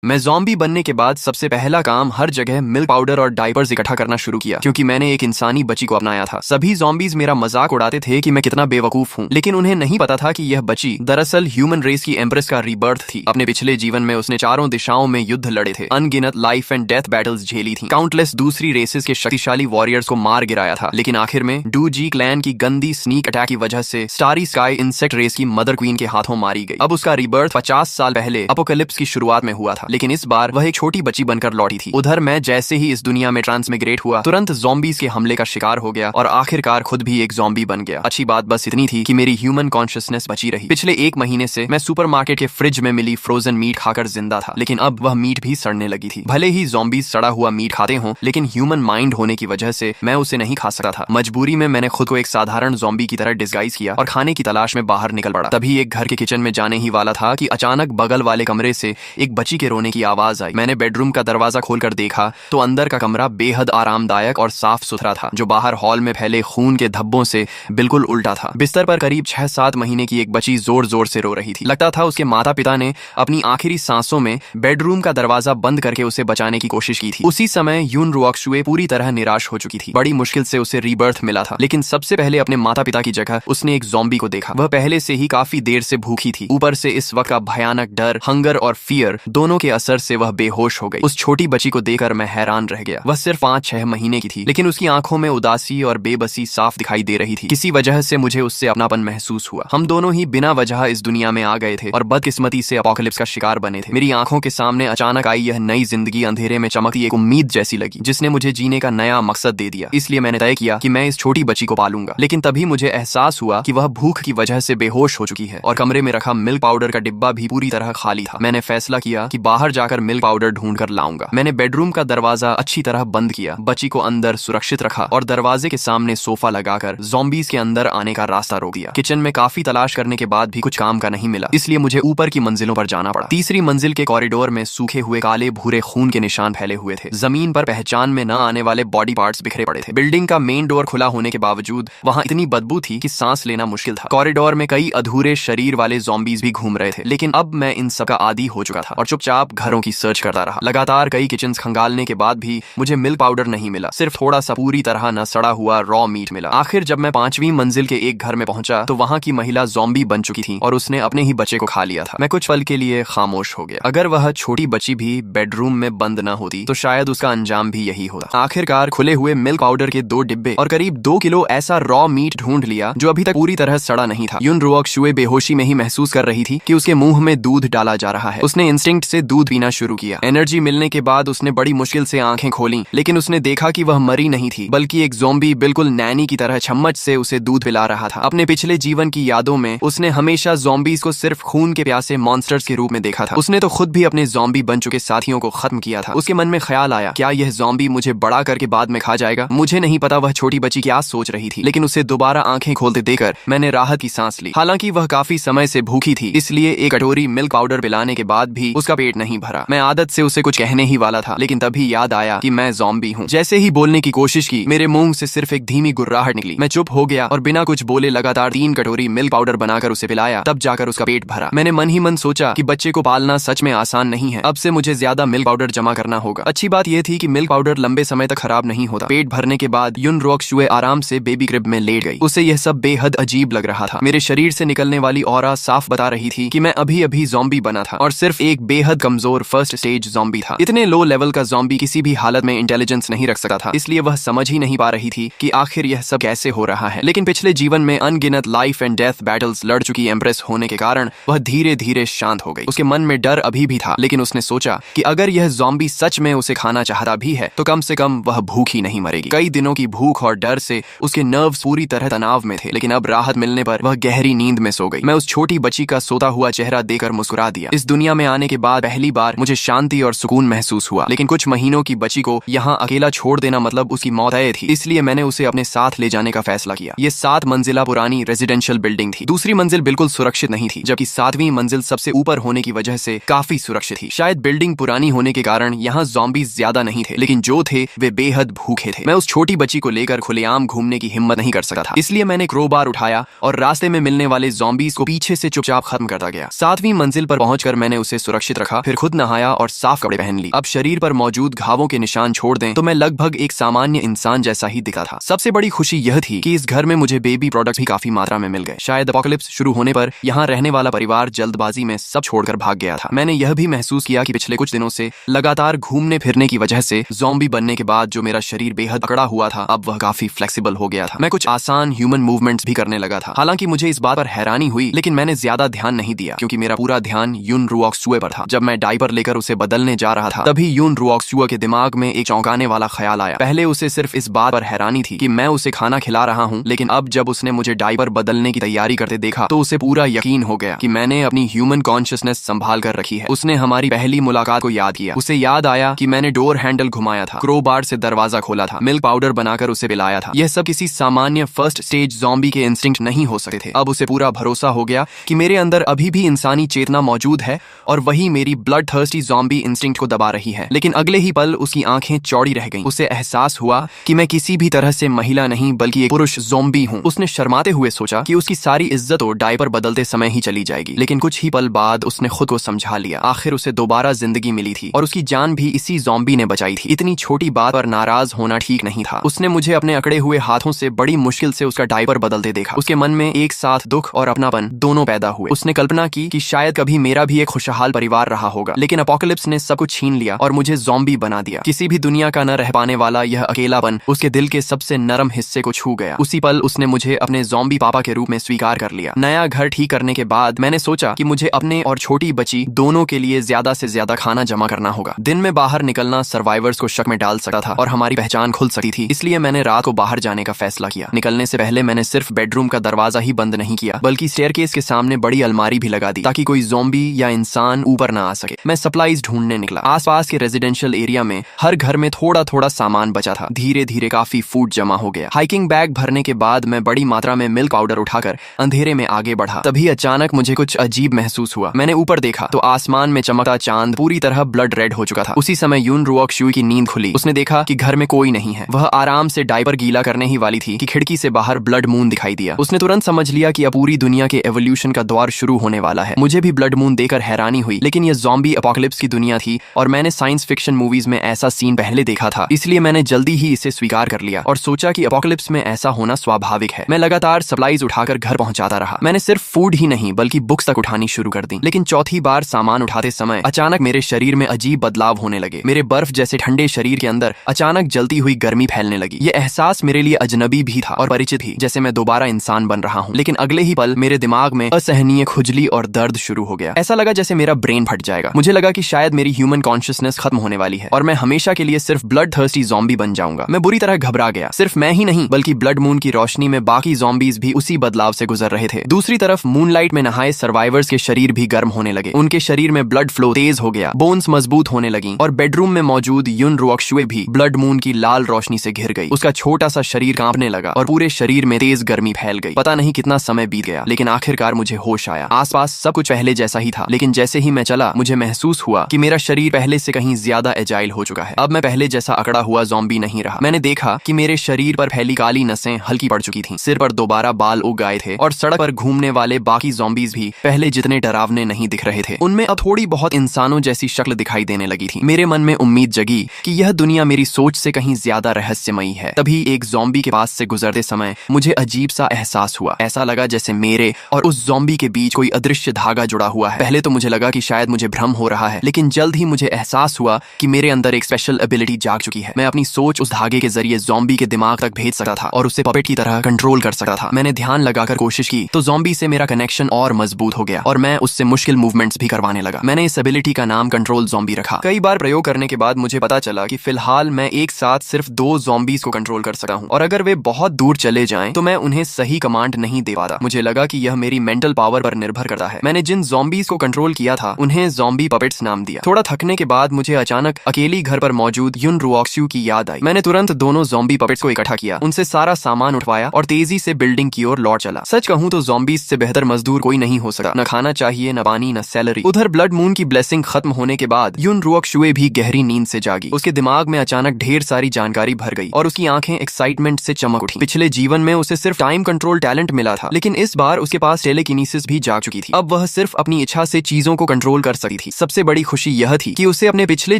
मैं ज़ॉम्बी बनने के बाद सबसे पहला काम हर जगह मिल्क पाउडर और डायपर्स इकट्ठा करना शुरू किया, क्योंकि मैंने एक इंसानी बच्ची को अपनाया था। सभी ज़ॉम्बीज मेरा मजाक उड़ाते थे कि मैं कितना बेवकूफ हूँ, लेकिन उन्हें नहीं पता था कि यह बच्ची दरअसल ह्यूमन रेस की एम्प्रेस का रीबर्थ थी। अपने पिछले जीवन में उसने चारों दिशाओं में युद्ध लड़े थे, अनगिनत लाइफ एंड डेथ बैटल्स झेली थी, काउंटलेस दूसरी रेसेस के शक्तिशाली वॉरियर्स को मार गिराया था। लेकिन आखिर में डू जी क्लैन की गंदी स्नीक अटैक की वजह से स्टारी स्काई इंसेक्ट रेस की मदर क्वीन के हाथों मारी गई। अब उसका रीबर्थ 50 साल पहले अपोकलिप्स की शुरुआत में हुआ था, लेकिन इस बार वह एक छोटी बच्ची बनकर लौटी थी। उधर मैं जैसे ही इस दुनिया में ट्रांसमिग्रेट हुआ, तुरंत ज़ॉम्बीज के हमले का शिकार हो गया और आखिरकार खुद भी एक ज़ॉम्बी बन गया। अच्छी बात बस इतनी थी कि मेरी ह्यूमन कॉन्शियसनेस बची रही। पिछले 1 महीने से मैं सुपरमार्केट के फ्रिज में मिली फ्रोजन मीट खाकर जिंदा था, लेकिन अब वह मीट भी सड़ने लगी थी। भले ही ज़ॉम्बीज सड़ा हुआ मीट खाते हों, लेकिन ह्यूमन माइंड होने की वजह से मैं उसे नहीं खा सकता था। मजबूरी में मैंने खुद को एक साधारण ज़ॉम्बी की तरह डिस्गाइज किया और खाने की तलाश में बाहर निकल पड़ा। तभी एक घर के किचन में जाने ही वाला था कि अचानक बगल वाले कमरे से एक बच्ची के रोने की आवाज आई। मैंने बेडरूम का दरवाजा खोलकर देखा तो अंदर का कमरा बेहद आरामदायक और साफ सुथरा था, जो बाहर हॉल में फैले खून के धब्बों से बिल्कुल उल्टा था। बिस्तर पर करीब 6-7 महीने की एक बच्ची जोर जोर से रो रही थी। लगता था उसके माता पिता ने अपनी आखिरी सांसों में बेडरूम का दरवाजा बंद करके उसे बचाने की कोशिश की थी। उसी समय यून रुओक्शुए पूरी तरह निराश हो चुकी थी। बड़ी मुश्किल से उसे रीबर्थ मिला था, लेकिन सबसे पहले अपने माता पिता की जगह उसने एक ज़ॉम्बी को देखा। वह पहले से ही काफी देर से भूखी थी, ऊपर से इस वक्त का भयानक डर, हंगर और फियर दोनों के असर से वह बेहोश हो गई। उस छोटी बच्ची को देखकर मैं हैरान रह गया। वह सिर्फ 5-6 महीने की थी, लेकिन उसकी आंखों में उदासी और बेबसी साफ दिखाई दे रही थी। किसी वजह से मुझे उससे अपनापन महसूस हुआ। हम दोनों ही बिना वजह इस दुनिया में आ गए थे और बदकिस्मती से अपोकलिप्स का शिकार बने थे। मेरी आंखों के सामने अचानक आई यह नई जिंदगी अंधेरे में चमकती एक उम्मीद जैसी लगी, जिसने मुझे जीने का नया मकसद दे दिया। इसलिए मैंने तय किया कि मैं इस छोटी बच्ची को पालूंगा। लेकिन तभी मुझे एहसास हुआ कि वह भूख की वजह से बेहोश हो चुकी है और कमरे में रखा मिल्क पाउडर का डिब्बा भी पूरी तरह खाली था। मैंने फैसला किया कि बाहर जाकर मिल्क पाउडर ढूंढ कर लाऊंगा। मैंने बेडरूम का दरवाजा अच्छी तरह बंद किया, बच्ची को अंदर सुरक्षित रखा और दरवाजे के सामने सोफा लगाकर ज़ॉम्बीज के अंदर आने का रास्ता रोक दिया। किचन में काफी तलाश करने के बाद भी कुछ काम का नहीं मिला, इसलिए मुझे ऊपर की मंजिलों पर जाना पड़ा। तीसरी मंजिल के कॉरिडोर में सूखे हुए काले भूरे खून के निशान फैले हुए थे। जमीन पर पहचान में न आने वाले बॉडी पार्ट्स बिखरे पड़े थे। बिल्डिंग का मेन डोर खुला होने के बावजूद वहां इतनी बदबू थी कि सांस लेना मुश्किल था। कॉरिडोर में कई अधूरे शरीर वाले ज़ॉम्बीज भी घूम रहे थे, लेकिन अब मैं इन सब का आदी हो चुका था और चुपचाप घरों की सर्च करता रहा। लगातार कई किचन खंगालने के बाद भी मुझे मिल्क पाउडर नहीं मिला, सिर्फ थोड़ा सा पूरी तरह न सड़ा हुआ रॉ मीट मिला। आखिर जब मैं 5वीं मंजिल के एक घर में पहुंचा तो वहां की महिला ज़ॉम्बी बन चुकी थी और उसने अपने ही बच्चे को खा लिया था। मैं कुछ पल के लिए खामोश हो गया। अगर वह छोटी बच्ची भी बेडरूम में बंद न होती तो शायद उसका अंजाम भी यही होता। आखिरकार खुले हुए मिल्क पाउडर के 2 डिब्बे और करीब 2 किलो ऐसा रॉ मीट ढूंढ लिया जो अभी तक पूरी तरह सड़ा नहीं था। यून रुओक्शुए बेहोशी में ही महसूस कर रही थी कि उसके मुंह में दूध डाला जा रहा है। उसने इंस्टिंक्ट से दूध पीना शुरू किया। एनर्जी मिलने के बाद उसने बड़ी मुश्किल से आंखें खोली, लेकिन उसने देखा कि वह मरी नहीं थी, बल्कि एक ज़ॉम्बी बिल्कुल नैनी की तरह चम्मच से उसे दूध पिला रहा था। अपने पिछले जीवन की यादों में उसने हमेशा ज़ॉम्बीज को सिर्फ खून के प्यासे मॉन्स्टर्स के रूप में देखा था। उसने तो खुद भी अपने ज़ॉम्बी बन चुके साथियों को खत्म किया था। उसके मन में ख्याल आया, क्या यह ज़ॉम्बी मुझे बड़ा करके बाद में खा जाएगा? मुझे नहीं पता वह छोटी बच्ची क्या सोच रही थी, लेकिन उसे दोबारा आंखें खोलते देखकर मैंने राहत की सांस ली। हालांकि वह काफी समय से भूखी थी, इसलिए एक कटोरी मिल्क पाउडर पिलाने के बाद भी उसका पेट नहीं भरा। मैं आदत से उसे कुछ कहने ही वाला था, लेकिन तभी याद आया कि मैं ज़ॉम्बी हूँ। जैसे ही बोलने की कोशिश की, मेरे मुंह से सिर्फ एक धीमी गुर्राहट निकली। मैं चुप हो गया और बिना कुछ बोले लगातार 3 कटोरी मिल्क पाउडर बनाकर उसे पिलाया, तब जाकर उसका पेट भरा। मैंने मन ही मन सोचा कि बच्चे को पालना सच में आसान नहीं है। अब से मुझे ज्यादा मिल्क पाउडर जमा करना होगा। अच्छी बात यह थी कि मिल्क पाउडर लंबे समय तक खराब नहीं होता। पेट भरने के बाद यून रुओक्शुए आराम से बेबी क्रिब में लेट गई। उसे यह सब बेहद अजीब लग रहा था। मेरे शरीर से निकलने वाली ऑरा साफ बता रही थी कि मैं अभी अभी ज़ॉम्बी बना था और सिर्फ एक बेहद कमजोर फर्स्ट स्टेज ज़ॉम्बी था। इतने लो लेवल का ज़ॉम्बी किसी भी हालत में इंटेलिजेंस नहीं रख सकता था, इसलिए वह समझ ही नहीं पा रही थी कि आखिर यह सब कैसे हो रहा है। लेकिन पिछले जीवन में अनगिनत लाइफ एंड डेथ बैटल्स लड़ चुकी एम्प्रेस होने के कारण वह धीरे धीरे शांत हो गई। उसके मन में डर अभी भी था, लेकिन उसने सोचा कि अगर यह ज़ॉम्बी सच में उसे खाना चाहता भी है तो कम से कम वह भूखी नहीं मरेगी। कई दिनों की भूख और डर से उसके नर्व्स पूरी तरह तनाव में थे, लेकिन अब राहत मिलने पर वह गहरी नींद में सो गई। मैं उस छोटी बच्ची का सोता हुआ चेहरा देखकर मुस्कुरा दिया। इस दुनिया में आने के बाद पहली बार मुझे शांति और सुकून महसूस हुआ, लेकिन कुछ महीनों की बच्ची को यहाँ अकेला छोड़ देना मतलब उसकी मौत तय थी, इसलिए मैंने उसे अपने साथ ले जाने का फैसला किया। ये 7 मंजिला पुरानी रेजिडेंशियल बिल्डिंग थी। दूसरी मंजिल बिल्कुल सुरक्षित नहीं थी, जबकि 7वीं मंजिल सबसे ऊपर होने की वजह से काफी सुरक्षित थी। शायद बिल्डिंग पुरानी होने के कारण यहाँ ज़ॉम्बीज ज्यादा नहीं थे, लेकिन जो थे वे बेहद भूखे थे। मैं उस छोटी बच्ची को लेकर खुलेआम घूमने की हिम्मत नहीं कर सकता था, इसलिए मैंने क्रोबार उठाया और रास्ते में मिलने वाले ज़ॉम्बीज को पीछे से चुपचाप खत्म करता गया। 7वीं मंजिल पर पहुंचकर मैंने उसे सुरक्षित रखा, फिर खुद नहाया और साफ कपड़े पहन ली। अब शरीर पर मौजूद घावों के निशान छोड़ दें तो मैं लगभग एक सामान्य इंसान जैसा ही दिखा था। सबसे बड़ी खुशी यह थी कि इस घर में मुझे बेबी प्रोडक्ट्स भी काफी मात्रा में मिल गए। शायद एपोकलिप्स शुरू होने पर यहाँ रहने वाला परिवार जल्दबाजी में सब छोड़कर भाग गया था। मैंने यह भी महसूस किया कि पिछले कुछ दिनों से लगातार घूमने फिरने की वजह से ज़ॉम्बी बनने के बाद जो मेरा शरीर बेहद अकड़ा हुआ था, अब वह काफी फ्लेक्सिबल हो गया था। मैं कुछ आसान ह्यूमन मूवमेंट्स भी करने लगा था। हालांकि मुझे इस बात पर हैरानी हुई, लेकिन मैंने ज्यादा ध्यान नहीं दिया क्योंकि मेरा पूरा ध्यान यून रुओक्सुए पर था। जब मैं डायपर लेकर उसे बदलने जा रहा था, तभी यून रुओक्सुए के दिमाग में एक चौंकाने वाला ख्याल आया। पहले उसे सिर्फ इस बात पर हैरानी थी कि मैं उसे खाना खिला रहा हूँ, लेकिन अब जब उसने मुझे डायपर बदलने की तैयारी करते देखा तो उसे पूरा यकीन हो गया कि मैंने अपनी ह्यूमन कॉन्शियसनेस संभाल कर रखी है। उसने हमारी पहली मुलाकात को याद किया। उसे याद आया कि मैंने डोर हैंडल घुमाया था, क्रोबार से दरवाजा खोला था, मिल्क पाउडर बनाकर उसे पिलाया था। यह सब किसी सामान्य फर्स्ट स्टेज ज़ॉम्बी के इंस्टिंक्ट नहीं हो सकते थे। अब उसे पूरा भरोसा हो गया कि मेरे अंदर अभी भी इंसानी चेतना मौजूद है और वही मेरी ब्लड थर्स्टी ज़ॉम्बी इंस्टिंक्ट को दबा रही है। लेकिन अगले ही पल उसकी आंखें चौड़ी रह गईं। उसे एहसास हुआ कि मैं किसी भी तरह से महिला नहीं बल्कि एक पुरुष ज़ॉम्बी हूँ। उसने शर्माते हुए सोचा कि उसकी सारी इज्जत और डायपर बदलते समय ही चली जाएगी, लेकिन कुछ ही पल बाद उसने खुद को समझा लिया। आखिर उसे दोबारा जिंदगी मिली थी और उसकी जान भी इसी ज़ॉम्बी ने बचाई थी। इतनी छोटी बात पर नाराज होना ठीक नहीं था। उसने मुझे अपने अकड़े हुए हाथों से बड़ी मुश्किल से उसका डायपर बदलते देखा। उसके मन में एक साथ दुख और अपनापन दोनों पैदा हुए। उसने कल्पना की कि शायद कभी मेरा भी एक खुशहाल परिवार रहा होगा, लेकिन एपोकलिप्स ने सब कुछ छीन लिया और मुझे ज़ॉम्बी बना दिया। किसी भी दुनिया का न रह पाने वाला यह अकेलापन उसके दिल के सबसे नरम हिस्से को छू गया। उसी पल उसने मुझे अपने ज़ॉम्बी पापा के रूप में स्वीकार कर लिया। नया घर ठीक करने के बाद मैंने सोचा कि मुझे अपने और छोटी बच्ची दोनों के लिए ज्यादा से ज्यादा खाना जमा करना होगा। दिन में बाहर निकलना सर्वाइवर्स को शक में डाल सकता था और हमारी पहचान खुल सकती थी, इसलिए मैंने रात को बाहर जाने का फैसला किया। निकलने से पहले मैंने सिर्फ बेडरूम का दरवाजा ही बंद नहीं किया, बल्कि स्टेयरकेस के सामने बड़ी अलमारी भी लगा दी ताकि कोई ज़ॉम्बी या इंसान ऊपर ना आ सके। मैं सप्लाईज ढूंढने निकला। आसपास के रेजिडेंशियल एरिया में हर घर में थोड़ा थोड़ा सामान बचा था। धीरे धीरे काफी फूड जमा हो गया। हाइकिंग बैग भरने के बाद मैं बड़ी मात्रा में मिल्क पाउडर उठाकर अंधेरे में आगे बढ़ा। तभी अचानक मुझे कुछ अजीब महसूस हुआ। मैंने ऊपर देखा तो आसमान में चमकता चांद पूरी तरह ब्लड रेड हो चुका था। उसी समय यून रुओक्सुए की नींद खुली। उसने देखा कि घर में कोई नहीं है। वह आराम से डायपर गीला करने ही वाली थी कि खिड़की से बाहर ब्लड मून दिखाई दिया। उसने तुरंत समझ लिया कि अब पूरी दुनिया के एवोल्यूशन का दौर शुरू होने वाला है। मुझे भी ब्लड मून देखकर हैरानी हुई, लेकिन यह ज़ॉम्बी एपोकलिप्स की दुनिया थी और मैंने साइंस फिक्शन मूवीज में ऐसा सीन पहले देखा था, इसलिए मैंने जल्दी ही इसे स्वीकार कर लिया और सोचा कि एपोकलिप्स में ऐसा होना स्वाभाविक है। मैं लगातार सप्लाईज उठाकर घर पहुंचाता रहा। मैंने सिर्फ फूड ही नहीं बल्कि बुक्स तक उठानी शुरू कर दी। लेकिन चौथी बार सामान उठाते समय अचानक मेरे शरीर में अजीब बदलाव होने लगे। मेरे बर्फ जैसे ठंडे शरीर के अंदर अचानक जलती हुई गर्मी फैलने लगी। यह एहसास मेरे लिए अजनबी भी था और परिचित भी, जैसे मैं दोबारा इंसान बन रहा हूँ। लेकिन अगले ही पल मेरे दिमाग में असहनीय खुजली और दर्द शुरू हो गया। ऐसा लगा जैसे मेरा ब्रेन फट जाएगा। मुझे लगा कि शायद मेरी ह्यूमन कॉन्शियसनेस खत्म होने वाली है और मैं हमेशा के लिए सिर्फ ब्लड थर्स्टी ज़ॉम्बी बन जाऊंगा। मैं बुरी तरह घबरा गया। सिर्फ मैं ही नहीं बल्कि ब्लड मून की रोशनी में बाकी ज़ॉम्बीज भी उसी बदलाव से गुजर रहे थे। दूसरी तरफ मूनलाइट में नहाए सर्वाइवर्स के शरीर भी गर्म होने लगे। उनके शरीर में ब्लड फ्लो तेज हो गया, बोन्स मजबूत होने लगी और बेडरूम में मौजूद यून रुओक्सुए भी ब्लड मून की लाल रोशनी से घिर गई। उसका छोटा सा शरीर कांपने लगा और पूरे शरीर में तेज गर्मी फैल गई। पता नहीं कितना समय बीत गया, लेकिन आखिरकार मुझे होश आया। आसपास सब कुछ पहले जैसा ही था, लेकिन जैसे ही मैं चला मुझे महसूस हुआ कि मेरा शरीर पहले से कहीं ज्यादा एजाइल हो चुका है। अब मैं पहले जैसा अकड़ा हुआ ज़ॉम्बी नहीं रहा। मैंने देखा कि मेरे शरीर पर फैली काली नसें हल्की पड़ चुकी थीं, सिर पर दोबारा बाल उग आए थे और सड़क पर घूमने वाले बाकी ज़ॉम्बीज भी पहले जितने डरावने नहीं दिख रहे थे। उनमें अब थोड़ी बहुत इंसानों जैसी शक्ल दिखाई देने लगी थी। मेरे मन में उम्मीद जगी कि यह दुनिया मेरी सोच से कहीं ज्यादा रहस्यमयी है। तभी एक ज़ॉम्बी के पास से गुजरते समय मुझे अजीब सा एहसास हुआ। ऐसा लगा जैसे मेरे और उस ज़ॉम्बी के बीच कोई अदृश्य धागा जुड़ा हुआ है। पहले तो मुझे लगा कि शायद मुझे भ्रम हो रहा है, लेकिन जल्द ही मुझे एहसास हुआ कि मेरे अंदर एक स्पेशल एबिलिटी जाग चुकी है। मैं अपनी सोच उस धागे के जरिए ज़ॉम्बी के दिमाग तक भेज सकता था और उसे पपेट की तरह कंट्रोल कर सकता था। मैंने ध्यान लगाकर कोशिश की तो ज़ॉम्बी से मेरा कनेक्शन और मजबूत हो गया और मैं उससे मुश्किल मूवमेंट्स भी करवाने लगा। मैंने इस एबिलिटी का नाम कंट्रोल ज़ॉम्बी रखा। कई बार प्रयोग करने के बाद मुझे पता चला कि फिलहाल मैं एक साथ सिर्फ 2 ज़ॉम्बीज को कंट्रोल कर सकता हूँ और अगर वे बहुत दूर चले जाएं तो मैं उन्हें सही कमांड नहीं दे पाता। मुझे लगा कि यह मेरी मेंटल पावर पर निर्भर करता है। मैंने जिन ज़ॉम्बीज को कंट्रोल किया था उन्हें ज़ॉम्बी पपेट्स नाम दिया। थोड़ा थकने के बाद मुझे अचानक अकेली घर पर मौजूद यून रुओक्सुए की याद आई। मैंने तुरंत दोनों ज़ॉम्बी पपेट्स को इकट्ठा किया, उनसे सारा सामान उठवाया और तेजी से बिल्डिंग की ओर लौट चला। सच कहूं तो ज़ॉम्बीज से बेहतर मजदूर कोई नहीं हो सकता। न खाना चाहिए, न पानी, न सैलरी। उधर ब्लड मून की ब्लेसिंग खत्म होने के बाद यून रुओक्सुए भी गहरी नींद से जागी। उसके दिमाग में अचानक ढेर सारी जानकारी भर गई और उसकी आंखें एक्साइटमेंट से चमक उठी। पिछले जीवन में उसे सिर्फ टाइम कंट्रोल टैलेंट मिला था, लेकिन इस बार उसके पास टेलेकिनेसिस भी जाग चुकी थी। अब वह सिर्फ अपनी इच्छा से चीजों को कंट्रोल कर सकती थी। सबसे बड़ी खुशी यह थी कि उसे अपने पिछले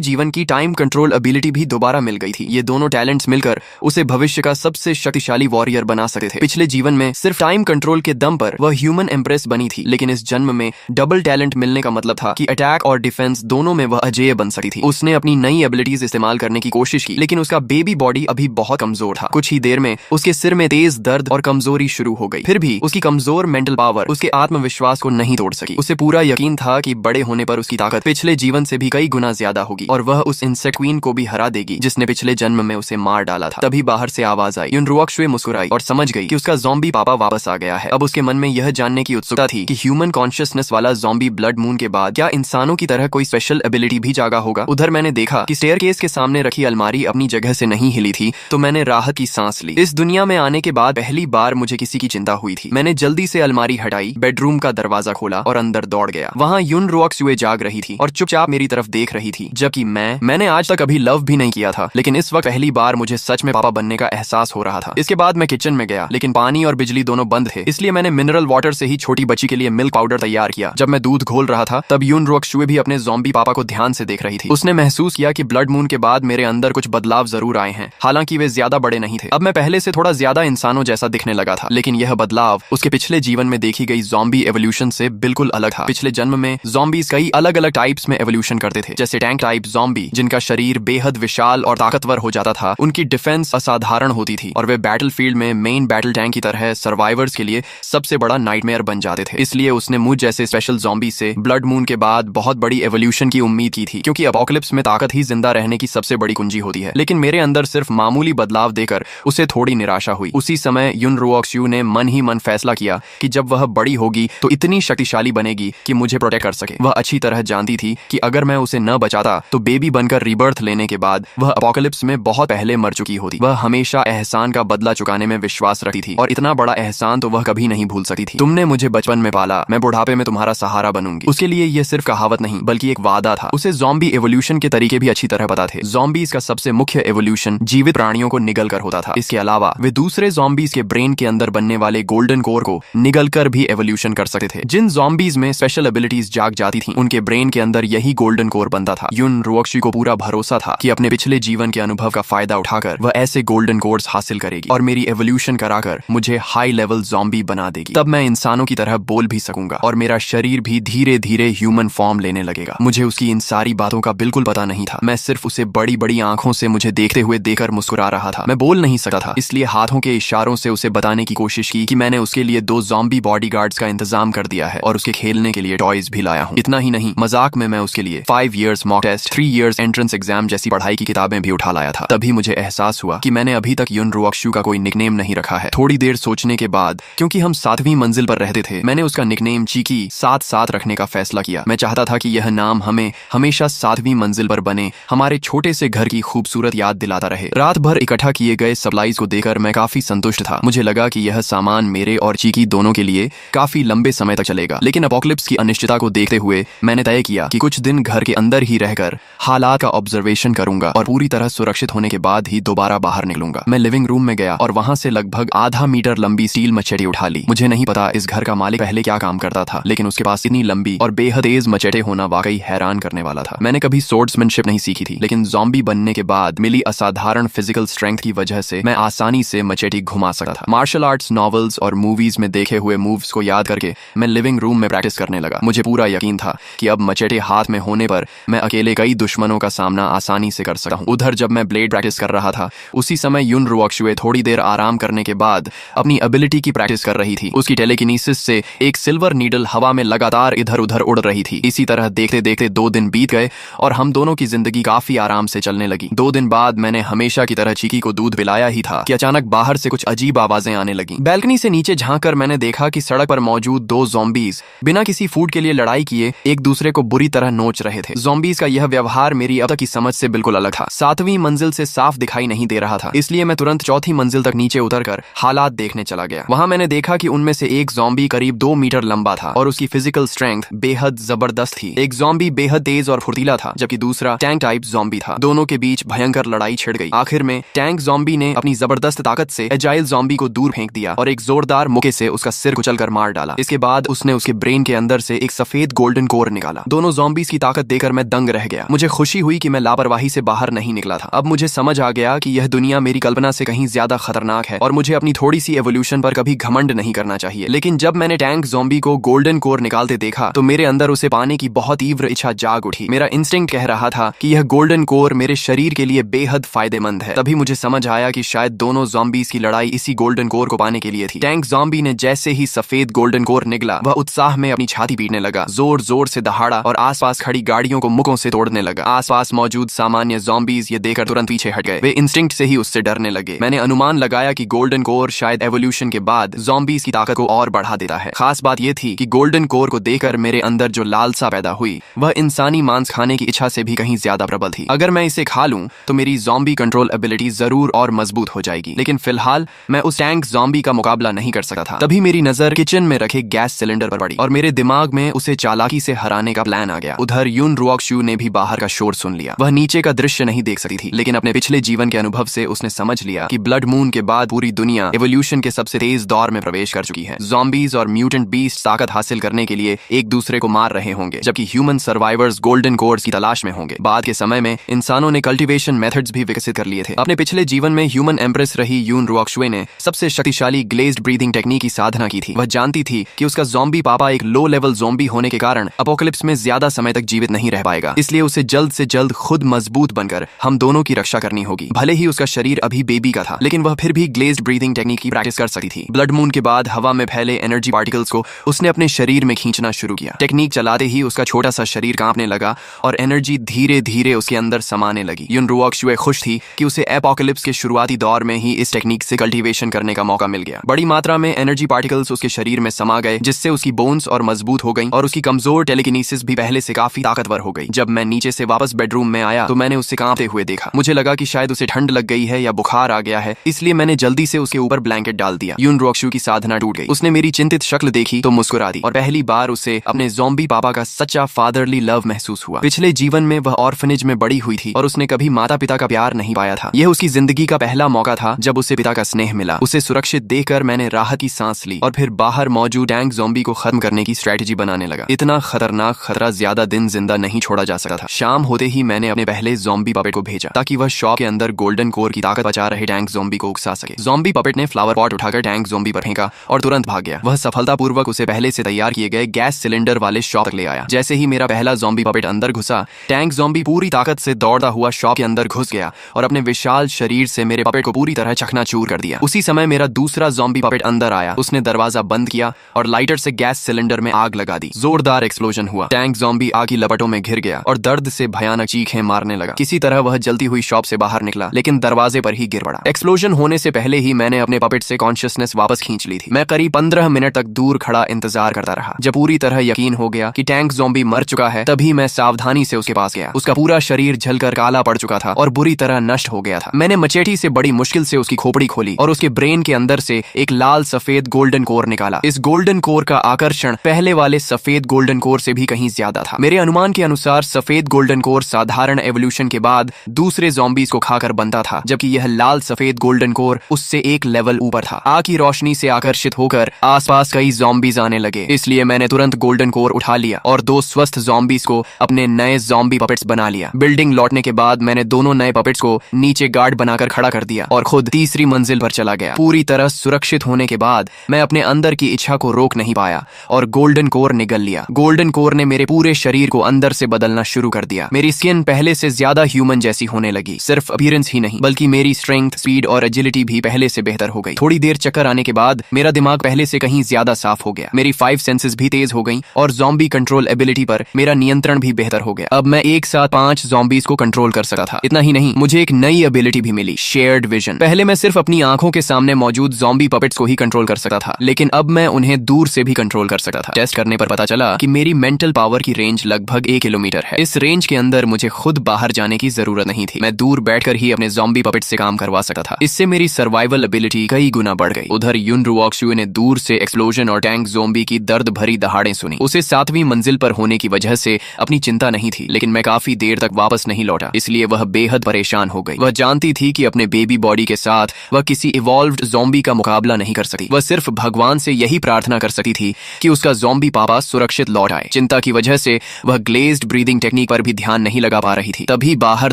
जीवन की टाइम कंट्रोल एबिलिटी भी दोबारा मिल गई थी। ये दोनों टैलेंट्स मिलकर उसे भविष्य का सबसे शक्तिशाली वॉरियर बना सकते थे। पिछले जीवन में सिर्फ टाइम कंट्रोल के दम पर वह ह्यूमन एम्प्रेस बनी थी, लेकिन इस जन्म में डबल टैलेंट मिलने का मतलब था कि अटैक और डिफेंस दोनों में वह अजेय बन सकती थी। उसने अपनी नई एबिलिटीज इस्तेमाल करने की कोशिश की, लेकिन उसका बेबी बॉडी अभी बहुत कमजोर था। कुछ ही देर में उसके सिर में तेज दर्द और कमजोरी शुरू हो गई। फिर भी उसकी कमजोर मेंटल पावर उसके आत्मविश्वास को नहीं तोड़ सकी। उसे पूरा यकीन था कि बड़े होने पर उसकी ताकत पिछले जीवन से भी कई गुना ज्यादा होगी और वह उस इंसेक्ट क्वीन को भी हरा देगी जिसने पिछले जन्म में उसे मार डाला था। तभी बाहर से आवाज आई। युन रुओक्शुए मुस्कुराई और समझ गई कि उसका ज़ॉम्बी पापा वापस आ गया है। अब उसके मन में यह जानने की उत्सुकता थी कि ह्यूमन कॉन्शियसनेस वाला ज़ॉम्बी ब्लड मून के बाद क्या इंसानों की तरह कोई स्पेशल एबिलिटी भी जागा होगा। उधर मैंने देखा कि स्टेयरकेस के सामने रखी अलमारी अपनी जगह से नहीं हिली थी, तो मैंने राहत की सांस ली। इस दुनिया में आने के बाद पहली बार मुझे किसी की चिंता हुई थी। मैंने जल्दी से अलमारी हटाई, बेडरूम का दरवाजा खोला और अंदर दौड़ गया। वहाँ युन रुओक्शुए जाग रही थी और चुपचाप मेरी तरफ देख रही थी, जबकि मैंने आज तक कभी लव भी नहीं किया था, लेकिन इस वक्त पहली बार मुझे सच में पापा बनने का एहसास हो रहा था। इसके बाद मैं किचन में गया, लेकिन पानी और बिजली दोनों बंद थे, इसलिए मैंने मिनरल वाटर से ही छोटी बच्ची के लिए मिल्क पाउडर तैयार किया। जब मैं दूध घोल रहा था तब युन रुओक्शुए भी अपने ज़ॉम्बी पापा को ध्यान से देख रही थी। उसने महसूस किया कि ब्लड मून के बाद मेरे अंदर कुछ बदलाव जरूर आए हैं, हालांकि वे ज्यादा बड़े नहीं थे। अब मैं पहले से थोड़ा ज्यादा इंसानों जैसा दिखने लगा था, लेकिन यह बदलाव उसके पिछले जीवन में देखी गई ज़ॉम्बी एवोल्यूशन से बिल्कुल अलग था। पिछले जन्म में ज़ॉम्बीज कई अलग अलग टाइप्स में एवोल्यूशन करते थे, जैसे टैंक टाइप ज़ॉम्बी जिनका शरीर बेहद विशाल और ताकतवर हो जाता था, उनकी डिफेंस असाधारण होती थी और वे बैटलफील्ड में मेन बैटल टैंक की तरह सर्वाइवर्स के लिए सबसे बड़ा नाइटमेयर बन जाते थे। इसलिए उसने मुझ जैसे स्पेशल ज़ॉम्बी से ब्लड मून के बाद बहुत बड़ी एवोल्यूशन की उम्मीद की थी, क्योंकि अपोकलिप्स में ताकत ही जिंदा रहने की सबसे बड़ी कुंजी होती है। लेकिन मेरे अंदर सिर्फ मामूली बदलाव देकर उसे थोड़ी निराशा हुई। उसी समय युन रुओक्शुए ने मन ही मन फैसला किया कि जब वह बड़ी होगी तो इतनी शक्तिशाली बनेगी कि मुझे प्रोटेक्ट कर सके। वह अच्छी तरह जानती थी कि अगर मैं उसे न बचाता तो बेबी बनकर रीबर्थ लेने के बाद वह अपोकलिप्स में बहुत पहले मर चुकी होती। वह हमेशा एहसान का बदला चुकाने में विश्वास रखती थी और इतना बड़ा एहसान तो वह कभी नहीं भूल सकती थी। तुमने मुझे बचपन में पाला, मैं बुढ़ापे में तुम्हारा सहारा बनूंगी। उसके लिए यह सिर्फ कहावत नहीं बल्कि एक वादा था। उसे ज़ॉम्बी एवोल्यूशन के तरीके भी अच्छी तरह पता थे। ज़ॉम्बीज का सबसे मुख्य एवोल्यूशन जीवित प्राणियों को निगल कर होता था। इसके अलावा वे दूसरे ज़ॉम्बीज के ब्रेन के अंदर बनने वाले गोल्डन कोर को निगल कर भी एवोल्यूशन कर सकते थे। जिन ज़ॉम्बीज में स्पेशल एबिलिटीज जाग जाती थी उनके ब्रेन के अंदर यही गोल्डन कोर बनता था। युन रुओक्शुए को पूरा भरोसा था कि अपने पिछले जीवन के अनुभव का फायदा उठाकर वह ऐसे गोल्डन कोर्स हासिल करेगी और मेरी एवोल्यूशन कराकर मुझे हाई लेवल ज़ॉम्बी बना देगी। तब मैं इंसानों की तरह बोल भी सकूंगा और मेरा शरीर भी धीरे धीरे ह्यूमन फॉर्म लेने लगेगा। मुझे उसकी इन सारी बातों का बिल्कुल पता नहीं था। मैं सिर्फ उसे बड़ी बड़ी आंखों से मुझे देखते हुए देखकर मुस्कुरा रहा था। मैं बोल नहीं सकता था, इसलिए हाथों के इशारों से उसे बताने की कोशिश की कि मैंने उसके लिए 2 ज़ॉम्बी बॉडीगार्ड्स का इंतजाम कर दिया है और उसके खेलने के लिए टॉयज भी लाया हूँ। इतना ही नहीं, मजाक में मैं उसके लिए 5 years mock test, 3 years entrance exam जैसी पढ़ाई की किताबें भी उठा लाया था। तभी मुझे एहसास हुआ कि मैंने अभी तक युन रुओक्शुए का कोई निकनेम नहीं रखा है। थोड़ी देर सोचने के बाद, क्योंकि हम 7वीं मंजिल पर रहते थे, मैंने उसका निकनेम चीकी 7-7 रखने का फैसला किया। मैं चाहता था कि यह नाम हमें हमेशा 7वीं मंजिल पर बने हमारे छोटे से घर की खूबसूरत याद दिलाता रहे। रात भर इकट्ठा किए गए सप्लाईज को देखकर मैं काफी संतुष्ट था। मुझे लगा कि यह सामान मेरे और चीकी दोनों के लिए काफी लंबे समय तक चलेगा। लेकिन अपोकलिप्स की अनिश्चितता को देखते हुए मैंने तय किया कि कुछ दिन घर के अंदर ही रहकर हालात का ऑब्जर्वेशन करूंगा और पूरी तरह सुरक्षित होने के बाद ही दोबारा बाहर निकलूंगा। मैं लिविंग रूम में गया और वहां से लगभग आधा मीटर लंबी स्टील मचेटी उठा ली। मुझे नहीं पता इस घर का मालिक पहले क्या काम करता था, लेकिन उसके पास इतनी लंबी और बेहद तेज मचेटे होना वाकई हैरान करने वाला था। मैंने कभी स्वॉर्ड्समैनशिप नहीं सीखी थी, लेकिन ज़ॉम्बी बनने के बाद मिली असाधारण फिजिकल स्ट्रेंथ की वजह से मैं आसानी से मचेटी घुमा सकता था। मार्शल आर्ट्स नॉवेल्स और मूवीज में देखे हुए मूव्स को याद करके मैं लिविंग रूम में प्रैक्टिस करने लगा। मुझे पूरा यकीन था कि अब मचेटे हाथ में होने पर मैं अकेले कई दुश्मनों का सामना आसानी से कर सकता हूँ। उधर जब मैं ब्लेड प्रैक्टिस कर रहा था, उसी समय युन रुओक्शुए थोड़ी देर आराम करने के बाद अपनी एबिलिटी की प्रैक्टिस कर रही थी। उसकी टेलीकिनेसिस से एक सिल्वर नीडल हवा में लगातार इधर उधर उड़ रही थी। इसी तरह देखते देखते 2 दिन बीत गए और हम दोनों की जिंदगी काफी आराम से चलने लगी। 2 दिन बाद मैंने हमेशा की तरह चीकी को दूध पिलाया ही था कि अचानक बाहर से कुछ अजीब आवाजें आने लगी। बैल्कनी से नीचे झांककर मैंने देखा कि सड़क पर मौजूद 2 ज़ॉम्बीज बिना किसी फूड के लिए लड़ाई किए एक दूसरे को बुरी तरह नोच रहे थे। ज़ॉम्बीज का यह व्यवहार मेरी अब तक की समझ से बिल्कुल अलग था। 7वीं मंजिल से साफ दिखाई नहीं दे रहा था, इसलिए मैं तुरंत 4थी मंजिल तक नीचे उतरकर हालात देखने चला गया। वहां मैंने देखा कि उनमें से एक ज़ॉम्बी करीब 2 मीटर लंबा था और उसकी फिजिकल स्ट्रेंथ बेहद जबरदस्त थी। एक ज़ॉम्बी बेहद तेज और फुर्तीला था, जबकि दूसरा टैंक टाइप ज़ॉम्बी था। दोनों के बीच भयंकर लड़ाई छिड़ गई। आखिर में टैंक ज़ॉम्बी ने अपनी जबरदस्त ताकत से एजाइल ज़ॉम्बी को दूर फेंक दिया और एक जोरदार मुक्के से उसका सिर कुचलकर मार डाला। इसके बाद उसने उसके ब्रेन के अंदर से एक सफेद गोल्डन कोर निकाला। निकाला। दोनों ज़ॉम्बीज़ की ताकत देखकर मैं दंग रह गया। मुझे खुशी हुई कि मैं लापरवाही से बाहर नहीं निकला था। अब मुझे समझ आ गया कि यह दुनिया मेरी कल्पना से कहीं ज्यादा खतरनाक है और मुझे अपनी थोड़ी सी एवोल्यूशन पर कभी घमंड नहीं करना चाहिए। लेकिन जब मैंने टैंक ज़ॉम्बी को गोल्डन कोर निकालते देखा तो मेरे अंदर उसे पाने की बहुत तीव्र इच्छा जाग उठी। मेरा इंस्टिंक्ट कह रहा था कि यह गोल्डन कोर मेरे शरीर के लिए बेहद फायदेमंद है। तभी मुझे समझ आया कि शायद दोनों ज़ॉम्बीज़ की लड़ाई इसी गोल्डन कोर को पाने के लिए थी। टैंक ज़ॉम्बी ने जैसे ही सफेद गोल्डन कोर निकला, वह उत्साह में अपनी छाती पीटने लगा, जोर जोर से दहाड़ा और आसपास खड़ी गाड़ियों को मुक्कों से तोड़ने लगा। आसपास मौजूद सामान्य ज़ॉम्बीज़ ये देखकर तुरंत पीछे हट गए। वे इंस्टिंक्ट से ही उससे डरने लगे। मैंने अनुमान लगाया कि गोल्डन कोर शायद एवोल्यूशन के बाद ज़ॉम्बीज़ की ताकत को और बढ़ा देता है। खास बात यह थी कि गोल्डन कोर को देखकर मेरे अंदर जो लालसा पैदा हुई वह इंसानी मांस खाने की इच्छा से भी कहीं ज्यादा प्रबल थी। अगर मैं इसे खा लूं तो मेरी ज़ॉम्बी कंट्रोल एबिलिटी जरूर और मजबूत हो जाएगी। लेकिन फिलहाल मैं उस टैंक ज़ॉम्बी का मुकाबला नहीं कर सकता था। तभी मेरी नजर किचन में रखे गैस सिलेंडर पर पड़ी और मेरे दिमाग में उसे चालाकी से हराने का प्लान आ गया। उधर यून रुओक्शु ने भी बाहर का शोर सुन लिया। वह नीचे का दृश्य नहीं देख सकती थी, लेकिन अपने पिछले जीवन के अनुभव से उसने समझ लिया कि ब्लड मून के बाद पूरी दुनिया एवोल्यूशन के सबसे तेज दौर में प्रवेश कर चुकी है। ज़ॉम्बीज़ और म्यूटेंट बीस्ट ताकत हासिल करने के लिए एक दूसरे को मार रहे होंगे, जबकि ह्यूमन सर्वाइवर्स गोल्डन कोर्स की तलाश में होंगे। बाद के समय में इंसानों ने कल्टीवेशन मेथड्स भी विकसित कर लिए थे। अपने पिछले जीवन में ह्यूमन एम्प्रेस रही यून रुओक्शुए ने सबसे शक्तिशाली ग्लेज्ड ब्रीदिंग टेक्निक की साधना की थी। वह जानती थी कि उसका ज़ॉम्बी पापा एक लो लेवल ज़ॉम्बी होने के कारण अपोकलिप्स में ज्यादा समय तक जीवित नहीं रह पाएगा, इसलिए उसे जल्द से जल्द खुद मजबूत बनकर हम दोनों की रक्षा करनी होगी। भले ही उसका शरीर अभी बेबी का था, लेकिन वह फिर भी ग्लेज्ड ब्रीदिंग टेक्निक की प्रैक्टिस कर सकती थी। ब्लड मून के बाद हवा में फैले एनर्जी पार्टिकल्स को उसने अपने शरीर में खींचना शुरू किया। टेक्निक चलाते ही उसका छोटा सा शरीर कांपने लगा और एनर्जी धीरे धीरे उसके अंदर समाने लगी। यून रुओक्शुए खुश थी कि उसे एपोकलिप्स के शुरुआती दौर में ही इस टेक्निक से कल्टीवेशन करने का मौका मिल गया। बड़ी मात्रा में एनर्जी पार्टिकल्स उसके शरीर में समा गए, जिससे उसकी बोन्स और मजबूत हो गई और उसकी कमजोर टेलीकिनेसिस भी पहले से काफी ताकतवर हो गई। जब मैं नीचे से वापस बेडरूम में आया तो मैंने उसे कांपते हुए देखा। मुझे लगा कि शायद उसे ठंड लग गई है या बुखार आ गया है, इसलिए मैंने जल्दी से उसके ऊपर ब्लैंकेट डाल दिया। यून रुओक्शु की साधना टूट गई। उसने मेरी चिंतित शक्ल देखी तो मुस्कुरा दी और पहली बार उसे अपने ज़ॉम्बी पापा का सच्चा फादरली लव महसूस हुआ। पिछले जीवन में वह ऑर्फनेज में बड़ी हुई थी और उसने कभी माता पिता का प्यार नहीं पाया था। यह उसकी जिंदगी का पहला मौका था जब उसे पिता का स्नेह मिला। उसे सुरक्षित देखकर मैंने राहत की सांस ली और फिर बाहर मौजूद टैंक ज़ॉम्बी को खत्म करने की स्ट्रेटेजी बनाने लगा। इतना खतरनाक खतरा ज्यादा दिन जिंदा नहीं छोड़ा जा सकता था। शाम होते ही मैंने अपने पहले ज़ॉम्बी पपेट को भेजा ताकि वह शॉप के अंदर गोल्डन कोर की ताकत बचा रहे टैंक ज़ॉम्बी को उकसा सके। ज़ॉम्बी पपेट ने फ्लावर पॉट उठाकर टैंक ज़ॉम्बी पर फेंका और तुरंत भाग गया। वह सफलतापूर्वक उसे पहले से तैयार किए गए गैस सिलेंडर वाले शॉप तक ले आया। जैसे ही मेरा पहला ज़ॉम्बी पपेट अंदर घुसा, टैंक ज़ॉम्बी पूरी ताकत से दौड़ता हुआ शॉप के अंदर घुस गया और अपने विशाल शरीर से मेरे पपेट को पूरी तरह चकनाचूर कर दिया। उसी समय मेरा दूसरा ज़ॉम्बी पपेट अंदर आया। उसने दरवाजा बंद किया और लाइटर से गैस सिलेंडर में आग लगा दी। जोरदार एक्सप्लोजन हुआ। टैंक ज़ॉम्बी आग की लपटों में घिर गया और दर्द से भयानक चीखें मारने लगा। किसी तरह वह जलती हुई शॉप से बाहर निकला, लेकिन दरवाजे पर ही गिर पड़ा। एक्सप्लोजन होने से पहले ही मैंने अपने पपेट से कॉन्शियसनेस वापस खींच ली थी। मैं करीब 15 मिनट तक दूर खड़ा इंतजार करता रहा। जब पूरी तरह यकीन हो गया कि टैंक ज़ॉम्बी मर चुका है, तभी मैं सावधानी से उसके पास गया। उसका पूरा शरीर जलकर काला पड़ चुका था और बुरी तरह नष्ट हो गया था। मैंने मचेटी से बड़ी मुश्किल से उसकी खोपड़ी खोली और उसके ब्रेन के अंदर से एक लाल सफेद गोल्डन कोर निकाला। इस गोल्डन कोर का आकर्षण पहले वाले सफेद गोल्डन कोर से भी कहीं ज्यादा था। मेरे अनुमान के अनुसार सफेद गोल्डन कोर साधारण एवोल्यूशन के बाद दूसरे ज़ॉम्बीज़ को खाकर बनता था, जबकि यह लाल सफेद गोल्डन कोर उससे एक लेवल ऊपर था। आग की रोशनी से आकर्षित होकर आसपास कई ज़ॉम्बीज़ आने लगे, इसलिए मैंने तुरंत गोल्डन कोर उठा लिया और 2 स्वस्थ ज़ॉम्बीज़ को अपने नए ज़ॉम्बी पपेट्स बना लिया। बिल्डिंग लौटने के बाद मैंने दोनों नए पपेट्स को नीचे गार्ड बनाकर खड़ा कर दिया और खुद तीसरी मंजिल पर चला गया। पूरी तरह सुरक्षित होने के बाद मैं अपने अंदर की इच्छा को रोक नहीं पाया और गोल्डन कोर निगल लिया। गोल्डन कोर ने मेरे पूरे शरीर को अंदर से बदलना शुरू कर दिया। मेरी स्किन पहले से ज्यादा ह्यूमन जैसी होने लगी। सिर्फ अपीयरेंस ही नहीं, बल्कि मेरी स्ट्रेंथ, स्पीड और एजिलिटी भी पहले से बेहतर हो गई। थोड़ी देर चक्कर आने के बाद मेरा दिमाग पहले से कहीं ज्यादा साफ हो गया। मेरी 5 सेंसेस भी तेज हो गई और ज़ॉम्बी कंट्रोल एबिलिटी पर मेरा नियंत्रण भी बेहतर हो गया। अब मैं एक साथ 5 ज़ॉम्बीज़ को कंट्रोल कर सकता था। इतना ही नहीं, मुझे एक नई एबिलिटी भी मिली, शेयर्ड विजन। पहले मैं सिर्फ अपनी आंखों के सामने मौजूद ज़ॉम्बी पपेट्स को ही कंट्रोल कर सकता था, लेकिन अब मैं उन्हें दूर से भी कंट्रोल कर सकता था। टेस्ट करने पर पता चला कि मेरी मेंटल पावर की रेंज लगभग 1 किलोमीटर है। इस रेंज के अंदर मुझे खुद बाहर जाने की जरूरत नहीं थी। मैं दूर बैठकर ही अपने ज़ॉम्बी पपेट से काम करवा सकता था। इससे मेरी सर्वाइवल एबिलिटी कई गुना बढ़ गई। उधर यून रुओक्शु ने दूर से एक्सप्लोजन और टैंक ज़ॉम्बी की दर्द भरी दहाड़ें सुनी। उसे 7वीं मंजिल पर होने की वजह से अपनी चिंता नहीं थी, लेकिन मैं काफी देर तक वापस नहीं लौटा, इसलिए वह बेहद परेशान हो गई। वह जानती थी कि अपने बेबी बॉडी के साथ वह किसी इवॉल्व्ड ज़ॉम्बी का मुकाबला नहीं कर सकती। वह सिर्फ भगवान से यही प्रार्थना कर सकती थी कि उसका ज़ॉम्बी पापा सुरक्षित लौट आए। चिंता की वजह से वह ग्लेज्ड ब्रीदिंग टेक्निक पर भी ध्यान नहीं लगा पा रही थी। तभी बाहर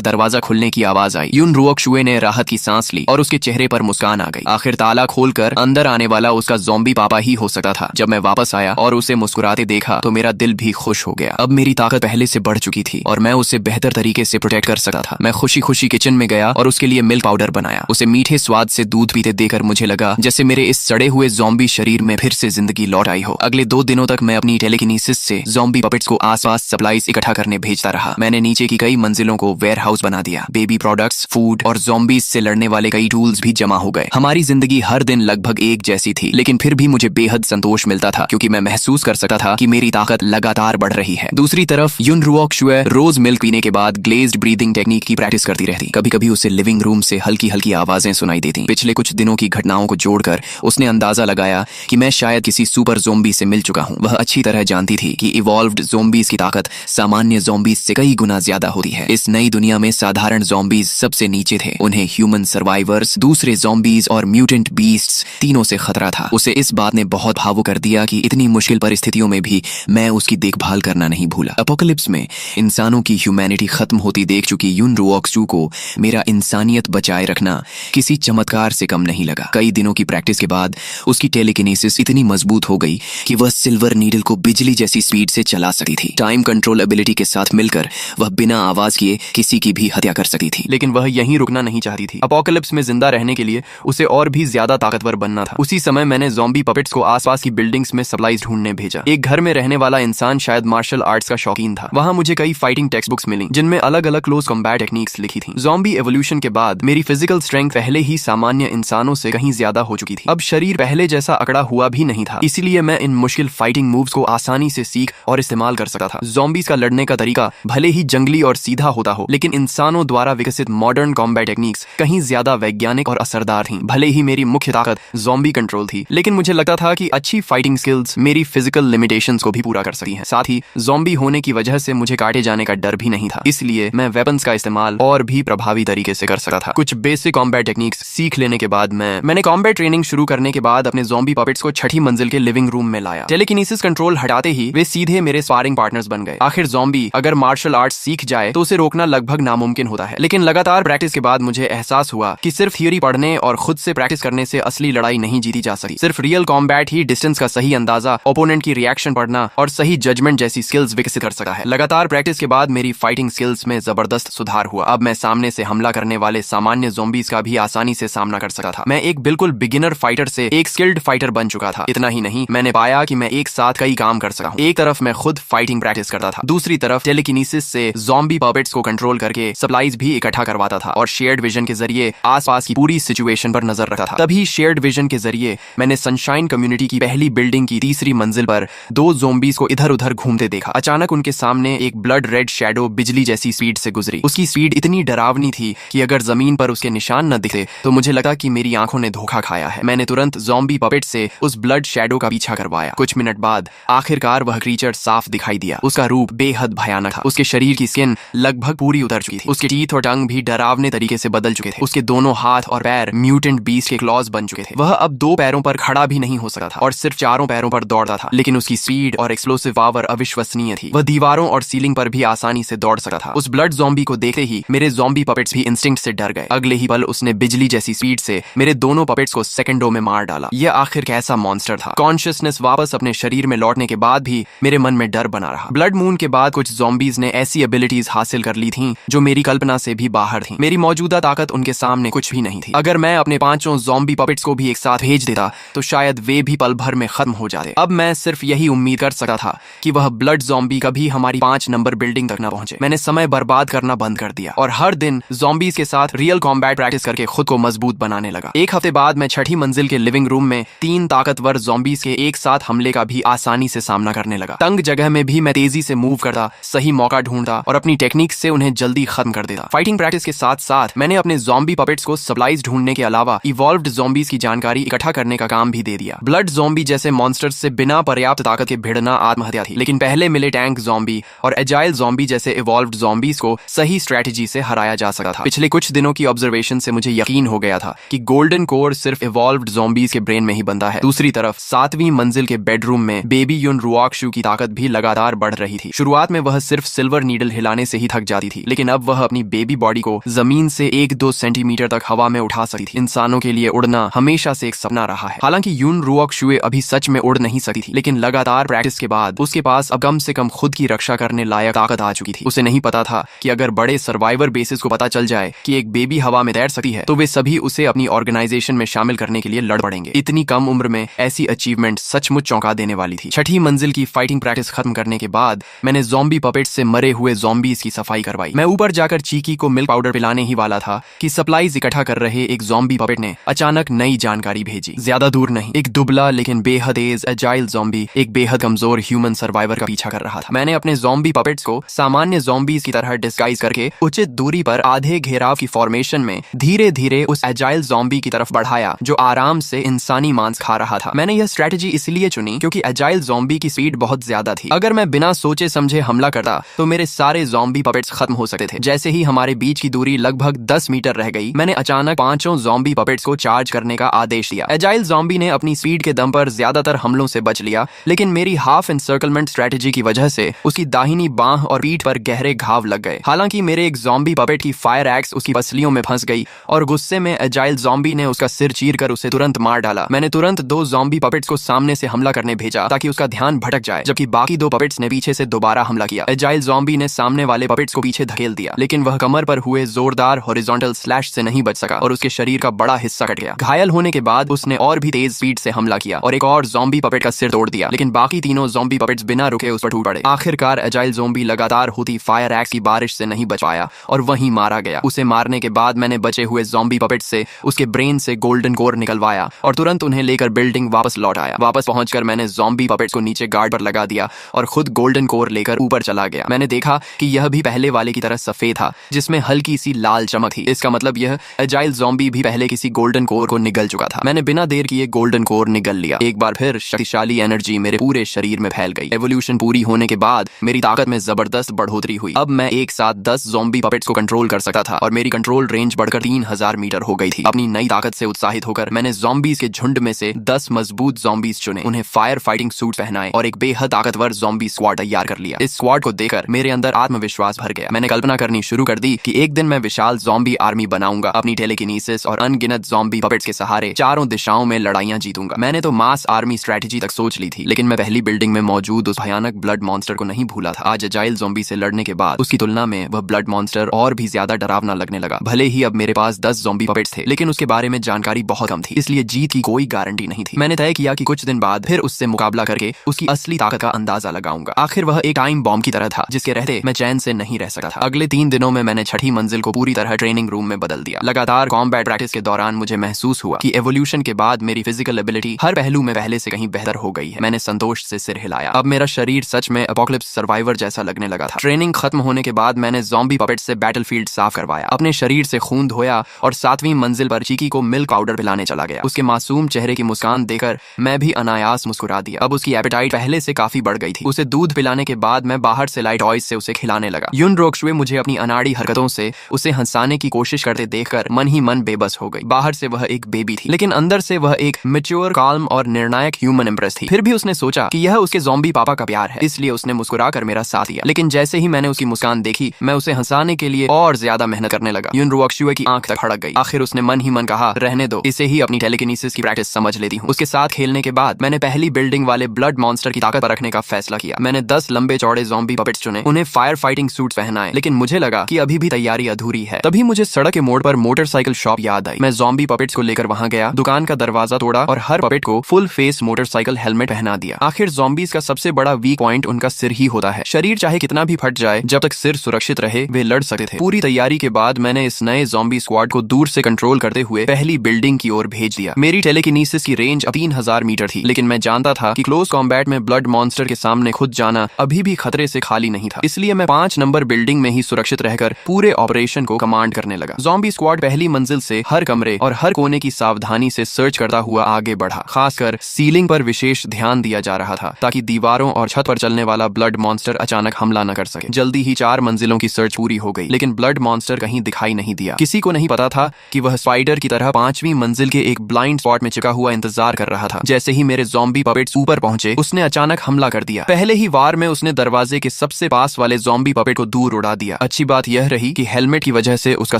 दरवाजा खुलने की आवाज आई। युन रुओक्शुए ने राहत की सांस ली और उसके चेहरे पर मुस्कान आ गई। आखिर ताला खोलकर अंदर आने वाला उसका ज़ॉम्बी पापा ही हो सकता था। जब मैं वापस आया और उसे मुस्कुराते देखा तो मेरा दिल भी खुश हो गया। अब मेरी ताकत पहले से बढ़ चुकी थी और मैं उसे बेहतर तरीके से प्रोटेक्ट कर सकता था। मैं खुशी खुशी किचन में गया और उसके लिए मिल्क पाउडर बनाया। उसे मीठे स्वाद से दूध पीते देखकर मुझे लगा जैसे मेरे इस सड़े हुए ज़ॉम्बी शरीर में फिर से जिंदगी लौट आई हो। अगले 2 दिनों तक मैं अपनी टेलीकिनेसिस से ज़ॉम्बी पपेट्स को आसपास सप्लाईज इकट्ठा करने भेजता रहा। मैंने नीचे की कई मंजिलों को वेयर हाउस बना दिया। बेबी प्रोडक्ट्स, फूड और ज़ॉम्बीज से लड़ने वाले कई टूल्स भी जमा हो गए। हमारी जिंदगी हर दिन लगभग एक जैसी थी, लेकिन फिर भी मुझे बेहद संतोष मिलता था क्योंकि मैं महसूस कर सकता था कि मेरी ताकत लगातार बढ़ रही है। दूसरी तरफ युन रुओक्शुए रोज मिल्क पीने के बाद ग्लेज्ड ब्रीदिंग टेक्निक की प्रैक्टिस करती रहती। कभी कभी उसे लिविंग रूम से हल्की हल्की आवाजें सुनाई देती। पिछले कुछ दिनों की घटनाओं को जोड़कर उसने अंदाजा लगाया कि मैं शायद किसी सुपर ज़ॉम्बी से मिल चुका हूं। वह अच्छी तरह जानती थी कि इवॉल्व्ड ज़ॉम्बीज की ताकत सामान्य ज़ॉम्बीज से कई गुना ज्यादा होती है। इस नई दुनिया में साधारण ज़ॉम्बीज सबसे नीचे थे। उन्हें ह्यूमन सर्वाइवर्स, दूसरे ज़ॉम्बीज और म्यूटेंट बीस्ट्स तीनों से खतरा था। उसे इस बात ने बहुत भावुक कर दिया कि इतनी मुश्किल परिस्थितियों में भी मैं उसकी देखभाल करना नहीं भूला। अपोकलिप्स में इंसानों की ह्यूमैनिटी खत्म होती देख चुकी युन रुओक्शु को मेरा इंसानियत बचाए रखना किसी चमत्कार से कम नहीं लगा। कई दिनों की प्रैक्टिस के बाद उसकी टेलीकिनेसिस इतनी मजबूत हो गई कि वह सिल्वर नीडल को बिजली जैसी स्पीड से चला सकती थी। टाइम कंट्रोल एबिलिटी के साथ मिलकर वह बिना आवाज किए किसी की भी हत्या कर सकती थी। लेकिन वह यहीं रुकना नहीं चाहती थी। अपोकलिप्स में जिंदा रहने के लिए उसे और भी ज्यादा ताकतवर बनना था। उसी समय मैंने ज़ॉम्बी पपेट्स को आसपास की बिल्डिंग्स में सप्लाईज ढूंढने भेजा। एक घर में रहने वाला इंसान शायद मार्शल आर्ट्स का शौकीन था। वहां मुझे कई फाइटिंग टेक्स्ट बुक्स मिली जिनमें अलग अलग क्लोज कॉम्बैट टेक्निक्स लिखी थी। ज़ॉम्बी एवोल्यूशन के बाद मेरी फिजिकल स्ट्रेंथ पहले ही सामान्य इंसानों से कहीं ज्यादा हो चुकी थी। अब शरीर पहले जैसा अकड़ा हुआ भी नहीं था, इसीलिए मैं इन मुश्किल फाइटिंग मूव्स को आसानी से सीख और इस्तेमाल कर सकता था। ज़ॉम्बीज का लड़ने का तरीका भले ही जंगली और सीधा होता हो, लेकिन इंसानों द्वारा विकसित मॉडर्न कॉम्बैट टेक्निक्स कहीं ज्यादा वैज्ञानिक और असरदार थी। भले ही मेरी मुख्य ताकत ज़ॉम्बी कंट्रोल थी, लेकिन मुझे लगता था कि अच्छी फाइटिंग स्किल्स मेरी फिजिकल लिमिटेशंस को भी पूरा कर सकती हैं। साथ ही ज़ॉम्बी होने की वजह से मुझे काटे जाने का डर भी नहीं था, इसलिए मैं वेपन्स का इस्तेमाल और भी प्रभावी तरीके से कर सकता था। कुछ बेसिक कॉम्बैट टेक्निक्स सीख लेने के बाद मैंने कॉम्बैट ट्रेनिंग शुरू करने के बाद अपने ज़ॉम्बी पपेट्स को 6ठी मंजिल के लिविंग रूम में लाया। टेलीकिनेसिस कंट्रोल हटाते ही वे सीधे मेरे स्पारिंग पार्टनर्स बन गए। आखिर ज़ॉम्बी अगर मार्शल आर्ट्स सीख जाए तो उसे रोकना लगभग नामुमकिन होता है, लेकिन लगातार प्रैक्टिस के बाद मुझे एहसास हुआ कि सिर्फ थियोरी पढ़ने और खुद से प्रैक्टिस करने से असली लड़ाई नहीं जीती जा सकती। सिर्फ रियल कॉम्बैट ही डिस्टेंस का सही अंदाजा, ओपोनेंट की रिएक्शन पढ़ना और सही जजमेंट जैसी स्किल्स विकसित कर सकता है। लगातार प्रैक्टिस के बाद मेरी फाइटिंग स्किल्स में जबरदस्त सुधार हुआ। अब मैं सामने से हमला करने वाले सामान्य ज़ॉम्बीज का भी आसानी से सामना कर सकता था। मैं एक बिल्कुल बिगिनर फाइटर से एक स्किल्ड फाइटर बन चुका था। इतना ही नहीं, मैंने पाया कि मैं एक साथ कई काम कर सकता हूँ। एक तरफ मैं खुद फाइटिंग प्रैक्टिस करता था, दूसरी तरफ टेलीकिनेसिस से ज़ॉम्बी पपेट्स को कंट्रोल करके सप्लाईज भी इकट्ठा करवाता था और शेयर्ड विजन के जरिए आसपास की पूरी सिचुएशन पर नजर रखता था। तभी शेयर्ड विजन के जरिए मैंने सनशाइन कम्युनिटी की पहली बिल्डिंग की 3री मंजिल पर 2 ज़ॉम्बीज को इधर उधर घूमते देखा। अचानक उनके सामने एक ब्लड रेड शैडो बिजली जैसी स्पीड से गुजरी। उसकी स्पीड इतनी डरावनी थी कि अगर जमीन पर उसके निशान न दिखे तो मुझे लगा कि मेरी आंखों ने धोखा खाया है। मैंने तुरंत ज़ॉम्बी पपेट से उस ब्लड शैडो का पीछा करवाया। कुछ मिनट बाद आखिरकार वह क्रीचर साफ दिखाई दिया। उसका रूप बेहद भयानक था। उसके शरीर की स्किन लगभग पूरी उतर चुकी थी। उसके टीथ और टंग भी डरावने तरीके से बदल चुके थे। उसके दोनों हाथ और पैर म्यूटेंट बीस्ट के क्लॉज बन चुके थे। वह अब 2 पैरों पर खड़ा भी नहीं हो सकता था और सिर्फ 4 पैरों पर दौड़ता था, लेकिन उसकी स्पीड और एक्सप्लोसिव पावर अविश्वसनीय थी। वह दीवारों और सीलिंग पर भी आसानी से दौड़ सकता था। उस ब्लड ज़ॉम्बी को देखते ही मेरे ज़ॉम्बी पपेट्स भी इंस्टिंक्ट से डर गए। अगले ही पल उसने बिजली जैसी स्पीड से मेरे दोनों पपेट्स को सेकंडों में मार डाला। यह आखिर कैसा मॉन्स्टर था। कॉन्शियसनेस वापस अपने शरीर में लौटने के बाद भी मेरे मन में डर बना रहा। ब्लड मून के बाद कुछ ज़ॉम्बीज ने ऐसी एबिलिटीज हासिल कर ली थीं जो मेरी कल्पना से भी बाहर थीं। मेरी मौजूदा ताकत उनके सामने कुछ भी नहीं थी। अगर मैं अपने 5 ज़ॉम्बी पपेट्स को भी एक साथ भेज देता तो शायद वे भी पल भर में खत्म हो जाते। अब मैं सिर्फ यही उम्मीद कर सकता था कि वह ब्लड ज़ॉम्बी कभी हमारी 5 नंबर बिल्डिंग तक न पहुंचे। मैंने समय बर्बाद करना बंद कर दिया और हर दिन ज़ॉम्बीज के साथ रियल कॉम्बैट प्रैक्टिस करके खुद को मजबूत बनाने लगा। एक हफ्ते बाद मैं 6ठी मंजिल के लिविंग रूम में 3 ताकतवर ज़ॉम्बीज के एक साथ हमले का भी आसानी से सामना करने लगा। तंग जगह में भी मैं तेजी से मूव करता, सही मौका ढूंढता और अपनी टेक्निक से उन्हें जल्दी खत्म कर देता। फाइटिंग प्रैक्टिस के साथ साथ मैंने अपने ज़ॉम्बी पपेट्स को सप्लाईज ढूंढने के अलावा इवॉल्व्ड ज़ॉम्बीज की जानकारी इकट्ठा करने का काम भी दे दिया। ब्लड ज़ॉम्बी जैसे मॉन्स्टर्स से बिना पर्याप्त ताकत के भिड़ना आत्महत्या थी, लेकिन पहले मिले टैंक ज़ॉम्बी और एजाइल ज़ॉम्बी जैसे इवॉल्व्ड ज़ॉम्बीज को सही स्ट्रेटजी से हराया जा सकता था। पिछले कुछ दिनों की ऑब्जर्वेशन से मुझे यकीन हो गया था कि गोल्डन कोर सिर्फ इवॉल्व्ड ज़ॉम्बीज के ब्रेन में ही बनता है। दूसरी तरफ 7वीं मंजिल के बेडरूम में बेबी युन रुओक्शु की ताकत ताकत भी लगातार बढ़ रही थी। शुरुआत में वह सिर्फ सिल्वर नीडल हिलाने से ही थक जाती थी, लेकिन अब वह अपनी बेबी बॉडी को जमीन से 1-2 सेंटीमीटर तक हवा में उठा सकती थी। इंसानों के लिए उड़ना हमेशा से एक सपना रहा है। हालांकि यून रुओक शुए अभी सच में उड़ नहीं सकती थी, लेकिन लगातार प्रैक्टिस के बाद उसके पास अब कम से कम खुद की रक्षा करने लायक ताकत आ चुकी थी। उसे नहीं पता था कि अगर बड़े सर्वाइवर बेसिस को पता चल जाए कि एक बेबी हवा में तैर सकती है तो वे सभी उसे अपनी ऑर्गेनाइजेशन में शामिल करने के लिए लड़ पड़ेंगे। इतनी कम उम्र में ऐसी अचीवमेंट सचमुच चौंका देने वाली थी। छठी मंजिल की फाइटिंग प्रैक्टिस खत्म करने के बाद मैंने ज़ॉम्बी पपेट्स से मरे हुए ज़ॉम्बीज की सफाई करवाई। मैं ऊपर जाकर चीकी को मिल्क पाउडर पिलाने ही वाला था कि सप्लाईज इकट्ठा कर रहे एक ज़ॉम्बी पपेट ने अचानक नई जानकारी भेजी। ज्यादा दूर नहीं, एक दुबला लेकिन बेहद तेज एजाइल ज़ॉम्बी एक बेहद कमजोर ह्यूमन सर्वाइवर का पीछा कर रहा था। मैंने अपने ज़ॉम्बी पपेट्स को सामान्य ज़ॉम्बीज की तरह डिस्गाइज करके उचित दूरी पर आधे घेराव की फॉर्मेशन में धीरे धीरे उस एजाइल ज़ॉम्बी की तरफ बढ़ाया जो आराम से इंसानी मांस खा रहा था। मैंने यह स्ट्रेटेजी इसलिए चुनी क्योंकि एजाइल ज़ॉम्बी की स्पीड बहुत ज्यादा थी। अगर मैं बिना सोचे समझे हमला करता तो मेरे सारे ज़ॉम्बी पपेट्स खत्म हो सकते थे। जैसे ही हमारे बीच की दूरी लगभग 10 मीटर रह गई, मैंने अचानक पांचों ज़ॉम्बी पपेट्स को चार्ज करने का आदेश दिया। एजाइल ज़ॉम्बी ने अपनी स्पीड के दम पर ज्यादातर हमलों से बच लिया, लेकिन मेरी हाफ एनसर्कलमेंट स्ट्रेटेजी की वजह से उसकी दाहिनी बांह और पीठ पर गहरे घाव लग गए। हालांकि मेरे एक ज़ॉम्बी पपेट की फायर एक्स उसकी पसलियों में फंस गई और गुस्से में एजाइल ज़ॉम्बी ने उसका सिर चीरकर उसे तुरंत मार डाला। मैंने तुरंत 2 ज़ॉम्बी पपेट्स को सामने से हमला करने भेजा ताकि उसका ध्यान भटक जाए, जबकि बाकी 2 पपेट्स ने पीछे से दोबारा हमला किया। एजाइल ज़ॉम्बी ने सामने वाले पपेट्स को पीछे धकेल दिया, लेकिन वह कमर पर हुए जोरदार हॉरिजॉन्टल स्लैश से नहीं बच सका और उसके शरीर का बड़ा हिस्सा कट गया। घायल होने के बाद उसने और भी तेज स्पीड से हमला किया और एक और ज़ॉम्बी पपेट का सिर तोड़ दिया, लेकिन बाकी तीनों ज़ॉम्बी पपेट्स बिना रुके उस पर टूट पड़े। आखिरकार एजाइल ज़ॉम्बी लगातार होती फायर एक्स की बारिश से नहीं बच पाया और वहीं मारा गया। उसे मारने के बाद मैंने बचे हुए ज़ॉम्बी पपेट्स से उसके ब्रेन से गोल्डन कोर निकलवाया और तुरंत उन्हें लेकर बिल्डिंग वापस लौट आया। वापस पहुंचकर मैंने ज़ॉम्बी पपेट्स को नीचे गार्ड पर लगा दिया और खुद गोल्डन कोर लेकर ऊपर चला गया। मैंने देखा कि यह भी पहले वाले की तरह सफेद था जिसमें हल्की सी लाल चमक थी। इसका मतलब यह एजाइल ज़ॉम्बी भी पहले किसी गोल्डन कोर को निगल चुका था। मैंने बिना देर किए गोल्डन कोर निगल लिया। एक बार फिर शक्तिशाली एनर्जी मेरे पूरे शरीर में फैल गई। एवोल्यूशन पूरी होने के बाद मेरी ताकत में जबरदस्त बढ़ोतरी हुई। अब मैं एक साथ 10 ज़ॉम्बी पपेट्स को कंट्रोल कर सकता था और मेरी कंट्रोल रेंज बढ़कर 3000 मीटर हो गई थी। अपनी नई ताकत से उत्साहित होकर मैंने ज़ॉम्बीज के झुंड में से 10 मजबूत ज़ॉम्बीज चुने, उन्हें फायर फाइटिंग सूट पहनाए और एक बेहद ताकतवर ज़ॉम्बी स्क्वाड तैयार कर लिया। इस स्क्वाड को देखकर मेरे अंदर आत्मविश्वास भर गया। मैंने कल्पना करनी शुरू कर दी कि एक दिन मैं विशाल ज़ॉम्बी आर्मी बनाऊंगा, अपनी टेलीकिनेसिस और अनगिनत ज़ॉम्बी पपेट्स के सहारे चारों दिशाओं में लड़ाइयां जीतूंगा। मैंने तो मास आर्मी स्ट्रेटेजी तक सोच ली थी, लेकिन मैं पहली बिल्डिंग में मौजूद उस भयानक ब्लड मॉन्स्टर को नहीं भूला था। आज एजाइल ज़ॉम्बी से लड़ने के बाद उसकी तुलना में वह ब्लड मॉन्स्टर और भी ज्यादा डरावना लगने लगा। भले ही अब मेरे पास 10 ज़ॉम्बी पपेट्स थे, लेकिन उसके बारे में जानकारी बहुत कम थी, इसलिए जीत की कोई गारंटी नहीं थी। मैंने तय किया कि कुछ दिन बाद फिर उससे मुकाबला करके उसकी असली ताकत का अंदाजा लगाऊंगा। आखिर वह एक टाइम बॉम्ब की तरह था जिसके रहते मैं चैन से नहीं रह सकता था। अगले 3 दिनों में मैंने छठी मंजिल को पूरी तरह ट्रेनिंग रूम में बदल दिया। लगातार कॉम्बैट प्रैक्टिस के दौरान मुझे महसूस हुआ कि एवोल्यूशन के बाद मेरी फिजिकल एबिलिटी हर पहलू में पहले से कहीं बेहतर हो गई है। मैंने संतोष से सिर हिलाया। अब मेरा शरीर सच में एपोकलिप्स सर्वाइवर जैसा लगने लगा था। ट्रेनिंग खत्म होने के बाद मैंने ज़ॉम्बी पपेट से बैटलफील्ड साफ करवाया, अपने शरीर से खून धोया और 7वीं मंजिल पर चीकी को मिल्क पाउडर पिलाने चला गया। उसके मासूम चेहरे की मुस्कान देखकर मैं भी अनायास मुस्कुरा दिया। अब उसकी एपेटाइट पहले से काफी बढ़ गई थी। उसे दूध पिलाने के बाद मैं बाहर से लाइट टॉयज से उसे खिलाने लगा। यून रोक्शुए मुझे अपनी अनाड़ी हरकतों से उसे हंसाने की कोशिश करते देखकर मन ही मन बेबस हो गई। बाहर से वह एक बेबी थी, लेकिन अंदर से वह एक मैच्योर, काल्म और निर्णायक ह्यूमन एम्प्रेस थी। फिर भी उसने सोचा कि यह उसके ज़ॉम्बी पापा का प्यार है, इसलिए उसने मुस्कुराकर मेरा साथ दिया। लेकिन जैसे ही मैंने उसकी मुस्कान देखी, मैं उसे हंसाने के लिए और ज्यादा मेहनत करने लगा। यून रोक्शुए की आंख तक फड़क गई। आखिर उसने मन ही मन कहा, रहने दो, इसे ही अपनी टेलीकिनेसिस की प्रैक्टिस समझ लेती हूँ। उसके साथ खेलने के बाद मैंने पहली बिल्डिंग वाले ब्लड मॉन्स्टर की ताकत पर रखने का फैसला किया। मैंने 10 लंबे चौड़े ज़ॉम्बी पपेट्स चुने, उन्हें फायर फाइटिंग सूट्स पहनाए, लेकिन मुझे लगा कि अभी भी तैयारी अधूरी है। तभी मुझे सड़क के मोड़ पर मोटरसाइकिल शॉप याद आई। मैं ज़ॉम्बी पपेट्स को लेकर वहां गया, दुकान का दरवाजा तोड़ा और हर पपेट को फुल फेस मोटरसाइकिल हेलमेट पहना दिया। आखिर ज़ॉम्बीज का सबसे बड़ा वीक पॉइंट उनका सिर ही होता है। शरीर चाहे कितना भी फट जाए, जब तक सिर सुरक्षित रहे वे लड़ सकते थे। पूरी तैयारी के बाद मैंने इस नए ज़ॉम्बी स्क्वाड को दूर से कंट्रोल करते हुए पहली बिल्डिंग की ओर भेज दिया। मेरी टेलीकिनेसिस की रेंज 3000 मीटर थी, लेकिन मैं जानता था कि क्लोज कॉम्बैट में ब्लड मॉन्स्टर के सामने खुद जाना अभी भी खतरे से खाली नहीं था। इसलिए मैं 5 नंबर बिल्डिंग में ही सुरक्षित रहकर पूरे ऑपरेशन को कमांड करने लगा। ज़ॉम्बी स्क्वाड पहली मंजिल से हर कमरे और हर कोने की सावधानी से सर्च करता हुआ आगे बढ़ा। खासकर सीलिंग पर विशेष ध्यान दिया जा रहा था ताकि दीवारों और छत पर चलने वाला ब्लड मॉन्स्टर अचानक हमला न कर सके। जल्दी ही 4 मंजिलों की सर्च पूरी हो गई, लेकिन ब्लड मॉन्स्टर कहीं दिखाई नहीं दिया। किसी को नहीं पता था कि वह स्पाइडर की तरह 5वीं मंजिल के एक ब्लाइंड स्पॉट में चिपका हुआ इंतजार कर रहा था। जैसे ही मेरे ज़ॉम्बी पपेट्स ऊपर पहुंचे, उसने अचानक हमला कर कर दिया। पहले ही वार में उसने दरवाजे के सबसे पास वाले ज़ॉम्बी पपेट को दूर उड़ा दिया। अच्छी बात यह रही कि हेलमेट की वजह से उसका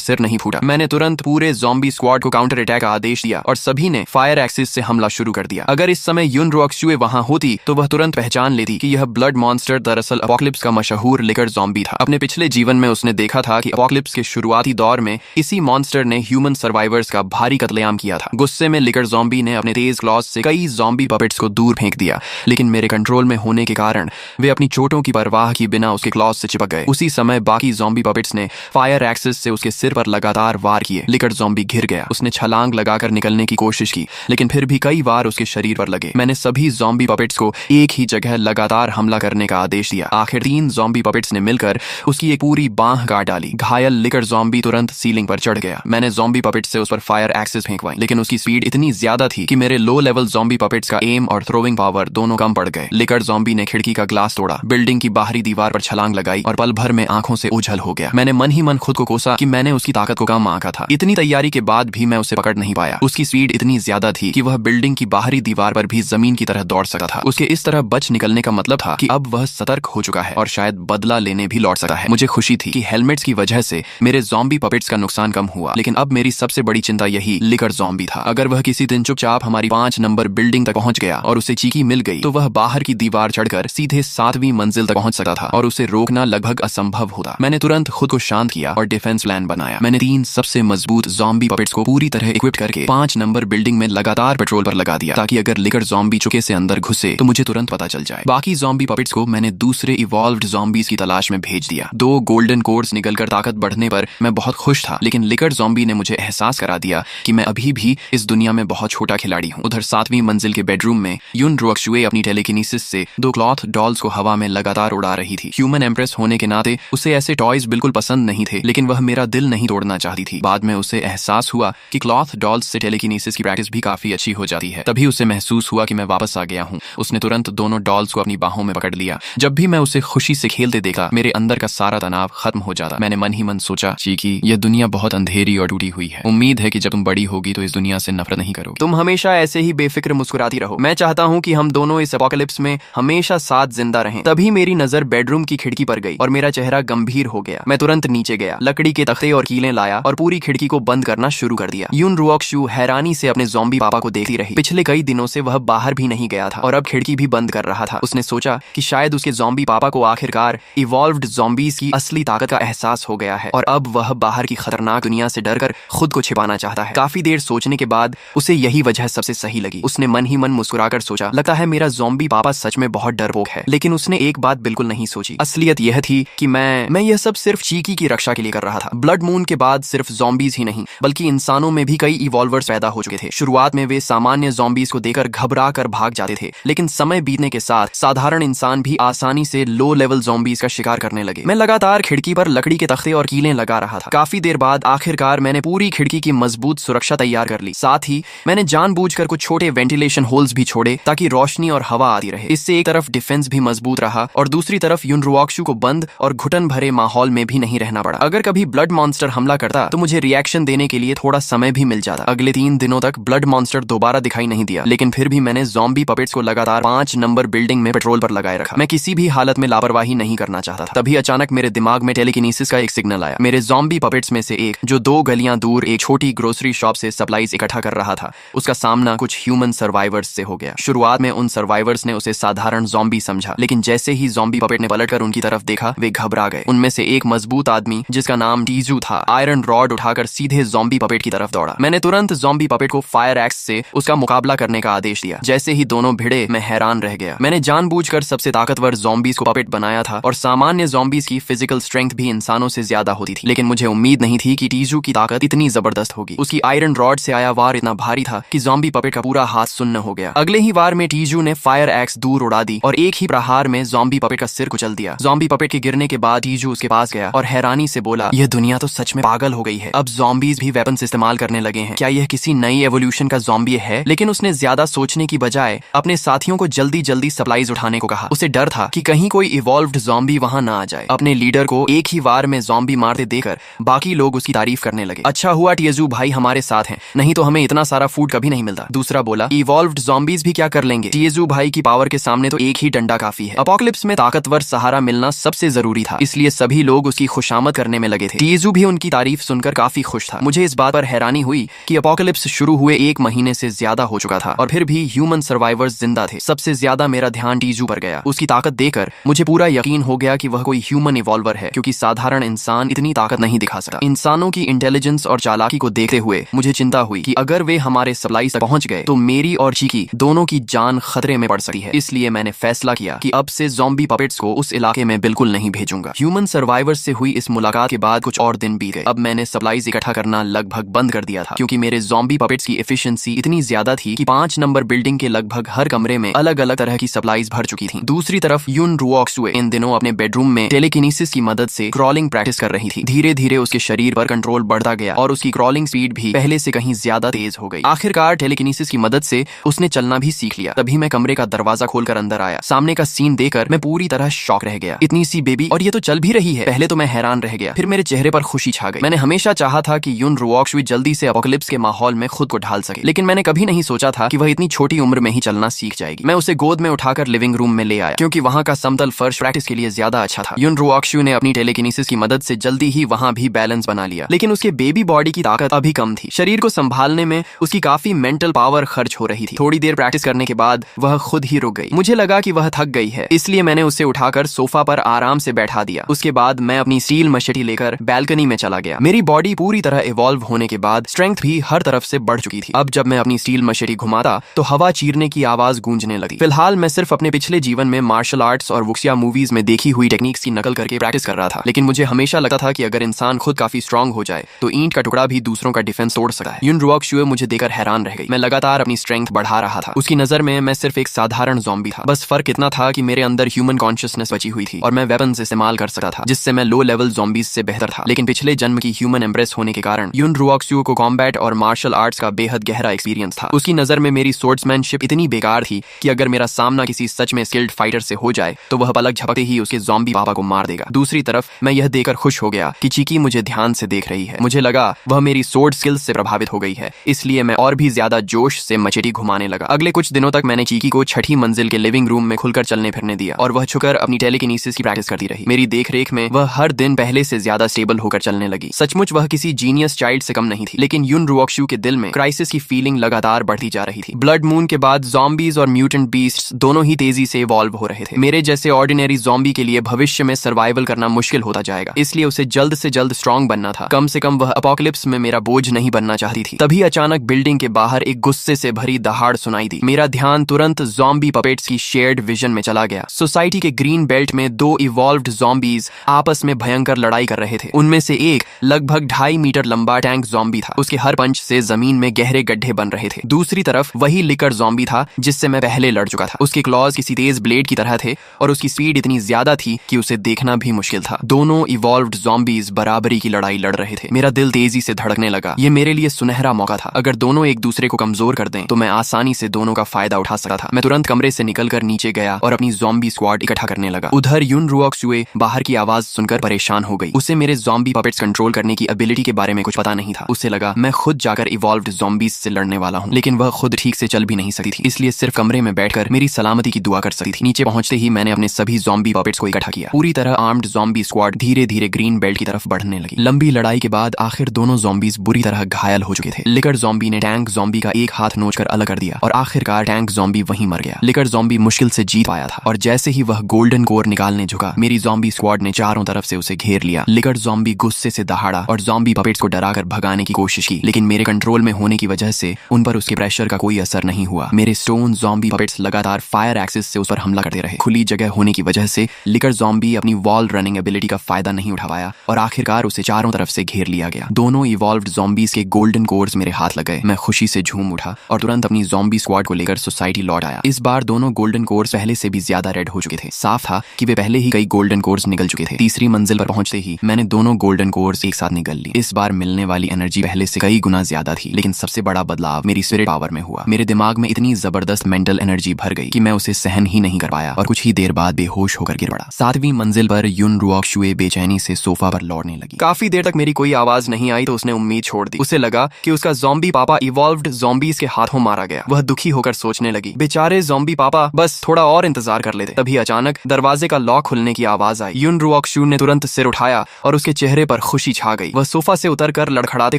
सिर नहीं फूटा। मैंने तुरंत पूरे ज़ॉम्बी स्क्वाड को काउंटर अटैक का आदेश दिया और सभी ने फायर एक्सिस से हमला शुरू कर दिया। अगर इस समय युन रुओक्सुए वहां होती तो वह तुरंत पहचान लेती कि यह ब्लड मॉन्स्टर दरअसल अपोकलिप्स का मशहूर लिकर ज़ॉम्बी था। अपने पिछले जीवन में उसने देखा था कि अपोकलिप्स के शुरुआती दौर में इसी मॉन्स्टर ने ह्यूमन सर्वाइवर्स का भारी कत्लेआम किया था। गुस्से में लिकर ज़ॉम्बी ने अपने तेज क्लॉज से कई ज़ॉम्बी पपेट्स को दूर फेंक दिया, लेकिन मेरे कंट्रोल में होने के कारण वे अपनी चोटों की परवाह किए बिना उसके क्लॉज से चिपक गए। उसी समय बाकी ज़ॉम्बी पपेट्स ने फायर एक्सिस से उसके सिर पर लगातार वार किए। लिकर ज़ॉम्बी घिर गया। उसने छलांग लगाकर निकलने की कोशिश की, लेकिन फिर भी कई वार उसके शरीर पर लगे। मैंने सभी ज़ॉम्बी पपेट्स को एक ही जगह लगातार हमला करने का आदेश दिया। आखिर 3 ज़ॉम्बी पपेट्स ने मिलकर उसकी एक पूरी बांह काट डाली। घायल लिकर ज़ॉम्बी तुरंत सीलिंग पर चढ़ गया। मैंने ज़ॉम्बी पपेट्स से उस पर फायर एक्सिस फेंकवाई, लेकिन उसकी स्पीड इतनी ज्यादा थी कि मेरे लो लेवल ज़ॉम्बी पपेट्स का एम और थ्रोइंग पावर दोनों कम पड़ गए। लिकर ज़ॉम्बी ने खिड़की का ग्लास तोड़ा, बिल्डिंग की बाहरी दीवार पर छलांग लगाई और पल भर में आंखों से ओझल हो गया। मैंने मन ही मन खुद को कोसा कि मैंने उसकी ताकत को कम आंका था। इतनी तैयारी के बाद भी मैं उसे पकड़ नहीं पाया। उसकी स्पीड इतनी ज्यादा थी कि वह बिल्डिंग की बाहरी दीवार पर भी जमीन की तरह दौड़ सकता था। उसके इस तरह बच निकलने का मतलब था कि अब वह सतर्क हो चुका है और शायद बदला लेने भी लौट सकता है। मुझे खुशी थी कि हेलमेट्स की वजह से मेरे ज़ॉम्बी पपेट्स का नुकसान कम हुआ, लेकिन अब मेरी सबसे बड़ी चिंता यही लिकर ज़ॉम्बी था। अगर वह किसी दिन चुपचाप हमारी 5 नंबर बिल्डिंग तक पहुंच गया और उसे चीकी मिल गई तो वह बाहर की दीवार चढ़कर सीधे 7वीं मंजिल तक पहुंच सकता था और उसे रोकना लगभग असंभव होता। मैंने तुरंत खुद को शांत किया और डिफेंस प्लान बनाया। मैंने 3 सबसे मजबूत ज़ॉम्बी पपेट्स को पूरी तरह इक्विप करके 5 नंबर बिल्डिंग में लगातार पेट्रोल पर लगा दिया, ताकि अगर लिकर ज़ॉम्बी चुके से अंदर घुसे तो मुझे तुरंत पता चल जाए। बाकी ज़ॉम्बी पपेट्स को मैंने दूसरे इवॉल्व्ड ज़ॉम्बीज की तलाश में भेज दिया। 2 गोल्डन कोर्स निकलकर ताकत बढ़ने पर मैं बहुत खुश था, लेकिन लिकर ज़ॉम्बी ने मुझे एहसास करा दिया कि मैं अभी भी इस दुनिया में बहुत छोटा खिलाड़ी हूँ। उधर 7वीं मंजिल के बेडरूम में युन रुओक्सुए अपनी टेलीकिनेसिस से 2 क्लॉथ डॉल्स को हवा में लगातार उड़ा रही थी। ह्यूमन एम्प्रेस होने के नाते उसे ऐसे टॉयज बिल्कुल पसंद नहीं थे, लेकिन वह मेरा दिल नहीं तोड़ना चाहती थी। बाद में उसे एहसास हुआ कि क्लॉथ डॉल्स से टेलीकिनेसिस की प्रैक्टिस भी काफी अच्छी हो जाती है। तभी उसे महसूस हुआ कि मैं वापस आ गया हूँ। उसने तुरंत दोनों डॉल्स को अपनी बाहों में पकड़ लिया। जब भी मैं उसे खुशी से खेलते देखा, मेरे अंदर का सारा तनाव खत्म हो जाता। मैंने मन ही मन सोचा, चीकी, यह दुनिया बहुत अंधेरी और टूटी हुई है। उम्मीद है कि जब तुम बड़ी होगी तो इस दुनिया से नफरत नहीं करोगी। तुम हमेशा ऐसे ही बेफिक्र मुस्कुराती रहो। मैं चाहता हूँ कि हम दोनों इस एपोकलिप्स में हमेशा साथ जिंदा रहें। तभी मेरी नजर बेडरूम की खिड़की पर गई और मेरा चेहरा गंभीर हो गया। मैं तुरंत नीचे गया, लकड़ी के तख्ते और कीलें लाया और पूरी खिड़की को बंद करना शुरू कर दिया। युन रुओक्सु हैरानी से अपने ज़ॉम्बी पापा को देखती रही। पिछले कई दिनों से वह बाहर भी नहीं गया था और अब खिड़की भी बंद कर रहा था। उसने सोचा कि शायद उसके ज़ॉम्बी पापा को आखिरकार इवॉल्व्ड ज़ॉम्बीज की असली ताकत का एहसास हो गया है और अब वह बाहर की खतरनाक दुनिया से डरकर खुद को छिपाना चाहता है। काफी देर सोचने के बाद उसे यही वजह सबसे सही लगी। उसने मन ही मन मुस्कुराकर सोचा, लगता है मेरा ज़ॉम्बी पापा सच में बहुत डरपोक है। लेकिन उसने एक बात बिल्कुल नहीं सोची। असलियत यह थी कि मैं यह सब सिर्फ चीकी की रक्षा के लिए कर रहा था। ब्लड मून के बाद सिर्फ ज़ॉम्बीज ही नहीं, बल्कि इंसानों में भी कई इवॉल्वर्स पैदा हो चुके थे। शुरुआत में वे सामान्य ज़ॉम्बीज को देखकर घबरा कर भाग जाते थे, लेकिन समय बीतने के साथ साधारण इंसान भी आसानी से लो लेवल ज़ॉम्बीज का शिकार करने लगे। मैं लगातार खिड़की पर लकड़ी के तख्ते और कीलें लगा रहा था। काफी देर बाद आखिरकार मैंने पूरी खिड़की की मजबूत सुरक्षा तैयार कर ली। साथ ही मैंने जानबूझकर कुछ छोटे वेंटिलेशन होल्स भी छोड़े ताकि रोशनी और हवा आती रहे। इससे एक तरफ डिफेंस भी मजबूत रहा और दूसरी तरफ युन रुओक्सु को बंद और घुटन भरे माहौल में भी नहीं रहना पड़ा। अगर कभी ब्लड मॉन्स्टर हमला करता तो मुझे रिएक्शन देने के लिए थोड़ा समय भी मिल जाता। अगले 3 दिनों तक ब्लड मॉन्स्टर दोबारा दिखाई नहीं दिया, लेकिन फिर भी मैंने ज़ॉम्बी पपेट्स को लगातार 5 नंबर बिल्डिंग में पेट्रोल पर लगाए रखा। मैं किसी भी हालत में लापरवाही नहीं करना चाहता था। तभी अचानक मेरे दिमाग में टेलीकिनेसिस का एक सिग्नल आया। मेरे ज़ॉम्बी पपेट्स में से एक, जो 2 गलियां दूर एक छोटी ग्रोसरी शॉप से सप्लाईज इकट्ठा कर रहा था, उसका सामना कुछ ह्यूमन सर्वाइवर्स से हो गया। शुरुआत में उन सर्वाइवर्स ने उसे साधारण ज़ॉम्बी समझा, लेकिन जैसे ही ज़ॉम्बी पपेट ने पलटकर उनकी तरफ देखा, वे घबरा गए। उनमें से एक मजबूत आदमी, जिसका नाम टीजू था, आयरन रॉड उठाकर सीधे ज़ॉम्बी पपेट की तरफ दौड़ा। मैंने तुरंत ज़ॉम्बी पपेट को फायर एक्स से उसका मुकाबला करने का आदेश दिया। जैसे ही दोनों भिड़े, मैं हैरान रह गया। मैंने जानबूझकर सबसे ताकतवर ज़ॉम्बीज को पपेट बनाया था और सामान्य ज़ॉम्बीज की फिजिकल स्ट्रेंथ भी इंसानों से ज्यादा होती थी, लेकिन मुझे उम्मीद नहीं थी कि टीजू की ताकत इतनी जबरदस्त होगी। उसकी आयरन रॉड से आया वार इतना भारी था कि ज़ॉम्बी पपेट का पूरा हाथ सुन्न हो गया। अगले ही वार में टीजू ने फायर एक्स दूर उड़ा दी और एक ही प्रहार में ज़ॉम्बी पपेट का सिर कुचल दिया। ज़ॉम्बी पपेट के गिरने के बाद टीजू उसके पास गया और हैरानी से बोला, यह दुनिया तो सच में पागल हो गई है। अब ज़ॉम्बीज भी वेपन्स इस्तेमाल करने लगे हैं। क्या यह किसी नई एवोल्यूशन का ज़ॉम्बी है? लेकिन उसने ज्यादा सोचने की बजाय अपने साथियों को जल्दी जल्दी सप्लाईज उठाने को कहा। उसे डर था कि कहीं कोई इवॉल्व्ड ज़ॉम्बी वहां ना आ जाए। अपने लीडर को एक ही वार में ज़ॉम्बी मारते देखकर बाकी लोग उसकी तारीफ करने लगे। अच्छा हुआ टीजू भाई हमारे साथ हैं, नहीं तो हमें इतना सारा फूड कभी नहीं मिलता। दूसरा बोला, इवॉल्व्ड ज़ॉम्बीज भी क्या कर लेंगे? टीजू भाई की पावर के सामने में तो एक ही डंडा काफी है। अपोकलिप्स में ताकतवर सहारा मिलना सबसे जरूरी था, इसलिए सभी लोग उसकी खुशामद करने में लगे थे। टीजू भी उनकी तारीफ सुनकर काफी खुश था। मुझे इस बात पर हैरानी हुई कि अपोकलिप्स शुरू हुए 1 महीने से ज्यादा हो चुका था और फिर भी ह्यूमन सर्वाइवर्स जिंदा थे। सबसे ज्यादा मेरा ध्यान टीजू पर गया। उसकी ताकत देखकर मुझे पूरा यकीन हो गया कि वह कोई ह्यूमन इवॉल्वर है, क्योंकि साधारण इंसान इतनी ताकत नहीं दिखा सकता। इंसानों की इंटेलिजेंस और चालाकी को देखते हुए मुझे चिंता हुई कि अगर वे हमारे सप्लाई तक पहुंच गए तो मेरी और चीकी दोनों की जान खतरे में पड़ सकती है। इसलिए मैंने फैसला किया कि अब से ज़ॉम्बी पपेट्स को उस इलाके में बिल्कुल नहीं भेजूंगा। ह्यूमन सर्वाइवर्स से हुई इस मुलाकात के बाद कुछ और दिन बीत गए। अब मैंने सप्लाईज इकट्ठा करना लगभग बंद कर दिया था, क्योंकि मेरे ज़ॉम्बी पपेट्स की एफिशिएंसी इतनी ज्यादा थी कि 5 नंबर बिल्डिंग के लगभग हर कमरे में अलग अलग तरह की सप्लाईज भर चुकी थी। दूसरी तरफ युन रुओक्सुए इन दिनों अपने बेडरूम में टेलीकिनेसिस की मदद से क्रॉलिंग प्रैक्टिस कर रही थी। धीरे धीरे उसके शरीर पर कंट्रोल बढ़ता गया और उसकी क्रॉलिंग स्पीड भी पहले से कहीं ज्यादा तेज हो गई। आखिरकार टेलीकिनेसिस की मदद से उसने चलना भी सीख लिया। तभी मैं कमरे का दरवाजा खोलकर अंदर आया। सामने का सीन देखकर मैं पूरी तरह शॉक रह गया। इतनी सी बेबी, और ये तो चल भी रही है। पहले तो मैं हैरान रह गया, फिर मेरे चेहरे पर खुशी छा गई। मैंने हमेशा चाहा था कि युन रुओक्सुए जल्दी से अपोकलिप्स के माहौल में खुद को ढाल सके, लेकिन मैंने कभी नहीं सोचा था कि वह इतनी छोटी उम्र में ही चलना सीख जाएगी। मैं उसे गोद में उठाकर लिविंग रूम में ले आया, क्योंकि वहां का समतल फर्श प्रैक्टिस के लिए ज्यादा अच्छा था। युन रुओक्सुए ने अपनी टेलीकिनेसिस की मदद से जल्दी ही वहां भी बैलेंस बना लिया, लेकिन उसके बेबी बॉडी की ताकत अभी कम थी। शरीर को संभालने में उसकी काफी मेंटल पावर खर्च हो रही थी। थोड़ी देर प्रैक्टिस करने के बाद वह खुद ही रुक गई। मुझे लगा कि वह थक गई है, इसलिए मैंने उसे उठाकर सोफा पर आराम से बैठा दिया। उसके बाद मैं अपनी स्टील मशेटी लेकर बैल्कनी में चला गया। मेरी बॉडी पूरी तरह इवॉल्व होने के बाद स्ट्रेंथ भी हर तरफ से बढ़ चुकी थी। अब जब मैं अपनी स्टील मशेटी घुमाता तो हवा चीरने की आवाज गूंजने लगी। फिलहाल मैं सिर्फ अपने पिछले जीवन में मार्शल आर्ट्स और वुक्सिया मूवीज में देखी हुई टेक्निक्स की नकल करके प्रैक्टिस कर रहा था, लेकिन मुझे हमेशा लगता था कि अगर इंसान खुद काफी स्ट्रांग हो जाए तो ईंट का टुकड़ा भी दूसरों का डिफेंस तोड़ सकता है। युन रुओक्सुए मुझे देखकर हैरान रह गई। मैं लगातार अपनी स्ट्रेंथ बढ़ा रहा था। उसकी नजर में मैं सिर्फ एक साधारण ज़ॉम्बी था। बस फर्क इतना था कि मेरे अंदर ह्यूमन कॉन्शियसनेस बची हुई थी और मैं वेपन्स इस्तेमाल कर सकता था, जिससे मैं लो लेवल ज़ॉम्बीज से बेहतर था। लेकिन पिछले जन्म की ह्यूमन एम्ब्रेस होने के कारण युन रुओक्सुए को कॉम्बैट और मार्शल आर्ट्स का बेहद गहरा एक्सपीरियंस था। उसकी नजर में मेरी स्वॉर्ड्समैनशिप इतनी बेकार थी कि अगर मेरा सामना किसी सच में स्किल्ड फाइटर से हो जाए तो वह पलक झपकते ही उसके ज़ॉम्बी पापा को मार देगा। दूसरी तरफ मैं यह देखकर खुश हो गया कि चीकी मुझे ध्यान से देख रही है। मुझे लगा वह मेरी स्वॉर्ड स्किल्स से प्रभावित हो गई है, इसलिए मैं और भी ज्यादा जोश से मचेटी घुमाने लगा। अगले कुछ दिनों तक मैंने चीकी को 6ठी मंजिल के लिविंग रूम में खुलकर चलने फिरने दिया और वह छुकर अपनी टेलीकिनेसिस की प्रैक्टिस करती रही। मेरी देखरेख में वह हर दिन पहले से ज्यादा स्टेबल होकर चलने लगी। सचमुच वह किसी जीनियस चाइल्ड से कम नहीं थी, लेकिन युन रुओक्सुए के दिल में क्राइसिस की फीलिंग लगातार बढ़ती जा रही थी। ब्लड मून के बाद ज़ॉम्बीज और म्यूटेंट बीस्ट्स दोनों ही तेजी से इवॉल्व हो रहे थे। मेरे जैसे ऑर्डिनरी ज़ॉम्बी के लिए भविष्य में सर्वाइवल करना मुश्किल होता जाएगा, इसलिए उसे जल्द से जल्द स्ट्रांग बनना था। कम से कम वह अपोकलिप्स में मेरा बोझ नहीं बनना चाहती थी। तभी अचानक बिल्डिंग के बाहर एक गुस्से से भरी दहाड़ सुनाई दी। मेरा ध्यान तुरंत ज़ॉम्बी पपेट्स की शेयर्ड विजन में चला गया। सोसाइटी के ग्रीन बेल्ट में 2 इवॉल्व्ड ज़ॉम्बीज आपस में भयंकर लड़ाई कर रहे थे। उनमें से एक लगभग 2.5 मीटर लंबा टैंक ज़ॉम्बी था। उसके हर पंच से जमीन में गहरे गड्ढे बन रहे थे। दूसरी तरफ वही लिकर ज़ॉम्बी था जिससे मैं पहले लड़ चुका था। उसके क्लॉज किसी तेज ब्लेड की तरह थे और उसकी स्पीड इतनी ज्यादा थी कि उसे देखना भी मुश्किल था। दोनों इवॉल्व्ड ज़ॉम्बीज बराबरी की लड़ाई लड़ रहे थे। मेरा दिल तेजी से धड़कने लगा। ये मेरे लिए सुनहरा मौका था। अगर दोनों एक दूसरे को कमजोर कर दें तो मैं आसानी से दोनों का फायदा उठा सकता था। मैं तुरंत कमरे से निकलकर नीचे गया और अपनी ज़ॉम्बी स्क्वाड इकट्ठा करने लगा। उधर युन रुओक्सुए बाहर की आवाज सुनकर परेशान हो गई। उसे मेरे ज़ॉम्बी पपेट्स कंट्रोल करने की एबिलिटी के बारे में कुछ पता नहीं था। उसे लगा मैं खुद जाकर इवॉल्व्ड ज़ॉम्बीज से लड़ने वाला हूँ, लेकिन वह खुद ठीक से चल भी नहीं सकती थी, इसलिए सिर्फ कमरे में बैठकर मेरी सलामती की दुआ कर सकती थी। नीचे पहुंचते ही मैंने अपने सभी ज़ॉम्बी पपेट्स को इकट्ठा किया। पूरी तरह आर्म्ड ज़ॉम्बी स्क्वाड धीरे धीरे ग्रीन बेल्ट की तरफ बढ़ने लगी। लंबी लड़ाई के बाद आखिर दोनों ज़ॉम्बीज बुरी तरह घायल हो चुके थे। लिकर ज़ॉम्बी ने टैंक ज़ॉम्बी का एक हाथ नोचकर अलग कर दिया और आखिरकार टैंक ज़ॉम्बी वहीं मर गया। लिकर ज़ॉम्बी मुश्किल से जीत पाया था और जैसे ही वह गोल्डन कोर निकालने झुका, मेरी ज़ॉम्बी स्क्वाड ने चारों तरफ से उसे घेर लिया। लिकर ज़ॉम्बी गुस्से से दहाड़ा और ज़ॉम्बी पपेट्स को डराकर भगाने की कोशिश की, लेकिन मेरे कंट्रोल में होने की वजह से उन पर उसके प्रेशर का कोई असर नहीं हुआ। मेरे स्टोन ज़ॉम्बी पपेट्स लगातार फायर एक्सिस से उस पर हमला करते रहे। खुली जगह होने की वजह से लिकर ज़ॉम्बी अपनी वॉल रनिंग एबिलिटी का फायदा नहीं उठा पाया और आखिरकार उसे चारों तरफ से घेर लिया गया। दोनों इवॉल्व्ड ज़ॉम्बीज के गोल्डन कोर्स मेरे हाथ लग गए। मैं खुशी से झूम उठा और तुरंत अपनी ज़ॉम्बी स्क्वाड को लेकर सोसाइटी लौट आया। इस बार दोनों गोल्डन कोर्स पहले से भी ज्यादा रेड हो चुके थे। साफ था कि वे पहले ही कई गोल्डन कोर्स निकल चुके थे। तीसरी मंजिल पर पहुंचते ही मैंने दोनों गोल्डन कोर्स एक साथ निकल ली। इस बार मिलने वाली एनर्जी पहले से कई गुना ज्यादा थी, लेकिन सबसे बड़ा बदलाव मेरी स्पिरिट पावर में हुआ। मेरे दिमाग में इतनी जबरदस्त मेंटल एनर्जी भर गई कि मैं उसे सहन ही नहीं कर पाया और कुछ ही देर बाद बेहोश होकर गिर पड़ा। 7वीं मंजिल पर युन रुओक्सुए बेचैनी से सोफा पर लौटने लगी। काफी देर तक मेरी कोई आवाज नहीं आई तो उसने उम्मीद छोड़ दी। उसे लगा कि उसका ज़ॉम्बी पापा इवॉल्व्ड ज़ॉम्बीज के हाथों मारा गया। वह दुखी होकर सोचने लगी, बेचारे ज़ॉम्बी पापा बस थोड़ा और इंतजार कर लेते। तभी अचानक दरवाजे का लॉक खुलने की आवाज आई। युन रुओक्शु ने तुरंत सिर उठाया और उसके चेहरे पर खुशी छा गई। वह सोफा से उतरकर लड़खड़ाते